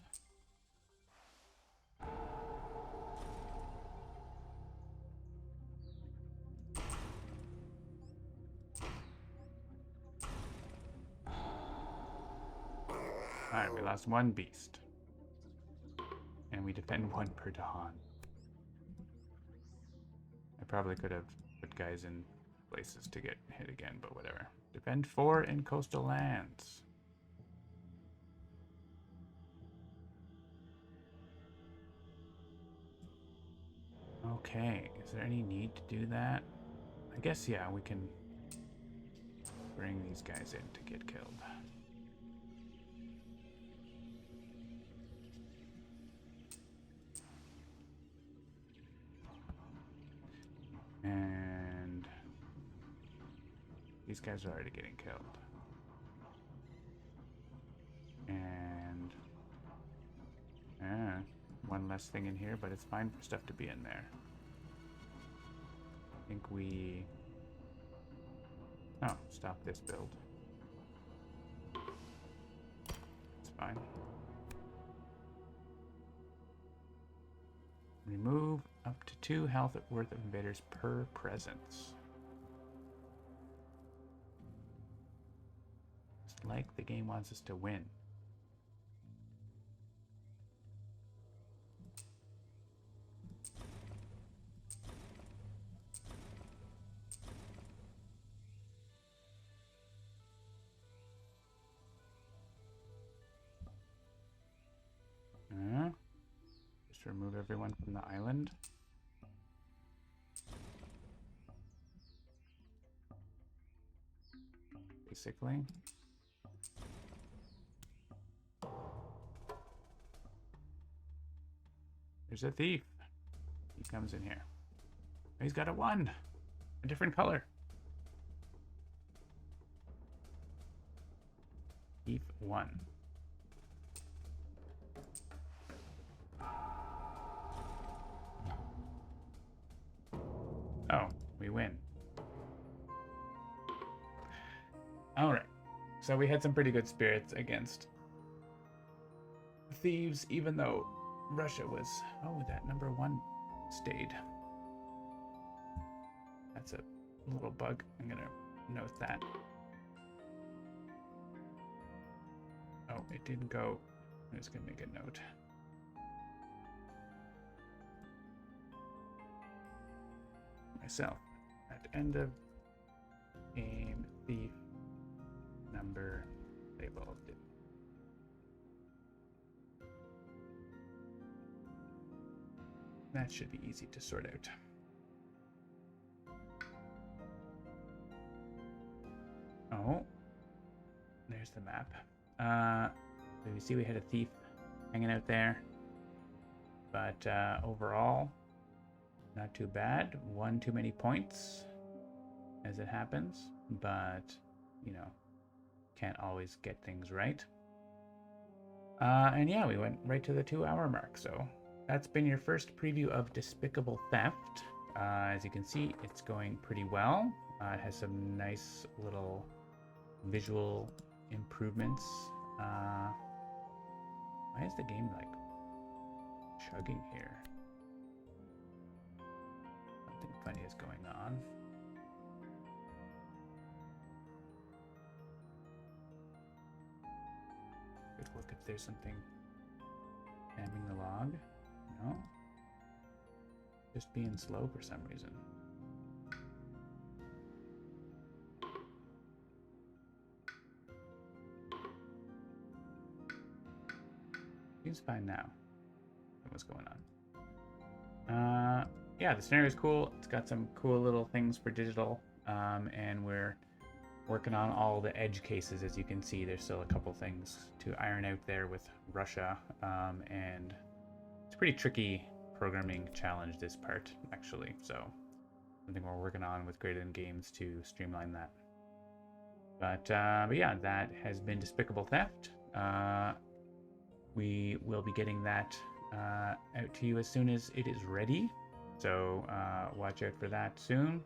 Alright, we lost 1 beast. And we defend 1 per dawn. I probably could have put guys in places to get hit again, but whatever. Defend 4 in coastal lands. Okay, is there any need to do that? I guess, yeah, we can bring these guys in to get killed. And these guys are already getting killed. And one less thing in here, but it's fine for stuff to be in there. I think we... Oh, stop this build. It's fine. Remove up to 2 health worth of invaders per presence. It's like the game wants us to win. Just remove everyone from the island. Basically. There's a thief. He comes in here. He's got a 1. A different color. Thief 1. Oh, we win. Alright. So we had some pretty good spirits against thieves, even though Russia was... Oh, that number 1 stayed. That's a little bug. I'm going to note that. Oh, it didn't go. I'm just going to make a note. Myself. At end of game, thief number labeled. That should be easy to sort out. Oh, there's the map. So you see we had a thief hanging out there, but overall, not too bad. 1 too many points, as it happens, but you know, can't always get things right. And yeah, we went right to the 2-hour mark, so that's been your first preview of Despicable Theft. As you can see, it's going pretty well. It has some nice little visual improvements. Why is the game like chugging here? Something funny is going on. Good look if there's something spamming the log. No? Just being slow for some reason. Seems fine now. What's going on? Yeah, the scenario is cool. It's got some cool little things for digital, and we're working on all the edge cases. As you can see, there's still a couple things to iron out there with Russia, and it's a pretty tricky programming challenge, this part, actually. So something we're working on with Great End Games to streamline that. But yeah, that has been Despicable Theft. We will be getting that out to you as soon as it is ready. So watch out for that soon.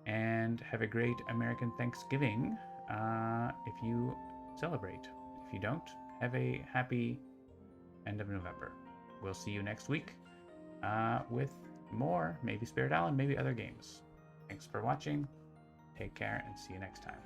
And have a great American Thanksgiving if you celebrate. If you don't, have a happy end of November. We'll see you next week with more, maybe Spirit Island, maybe other games. Thanks for watching. Take care and see you next time.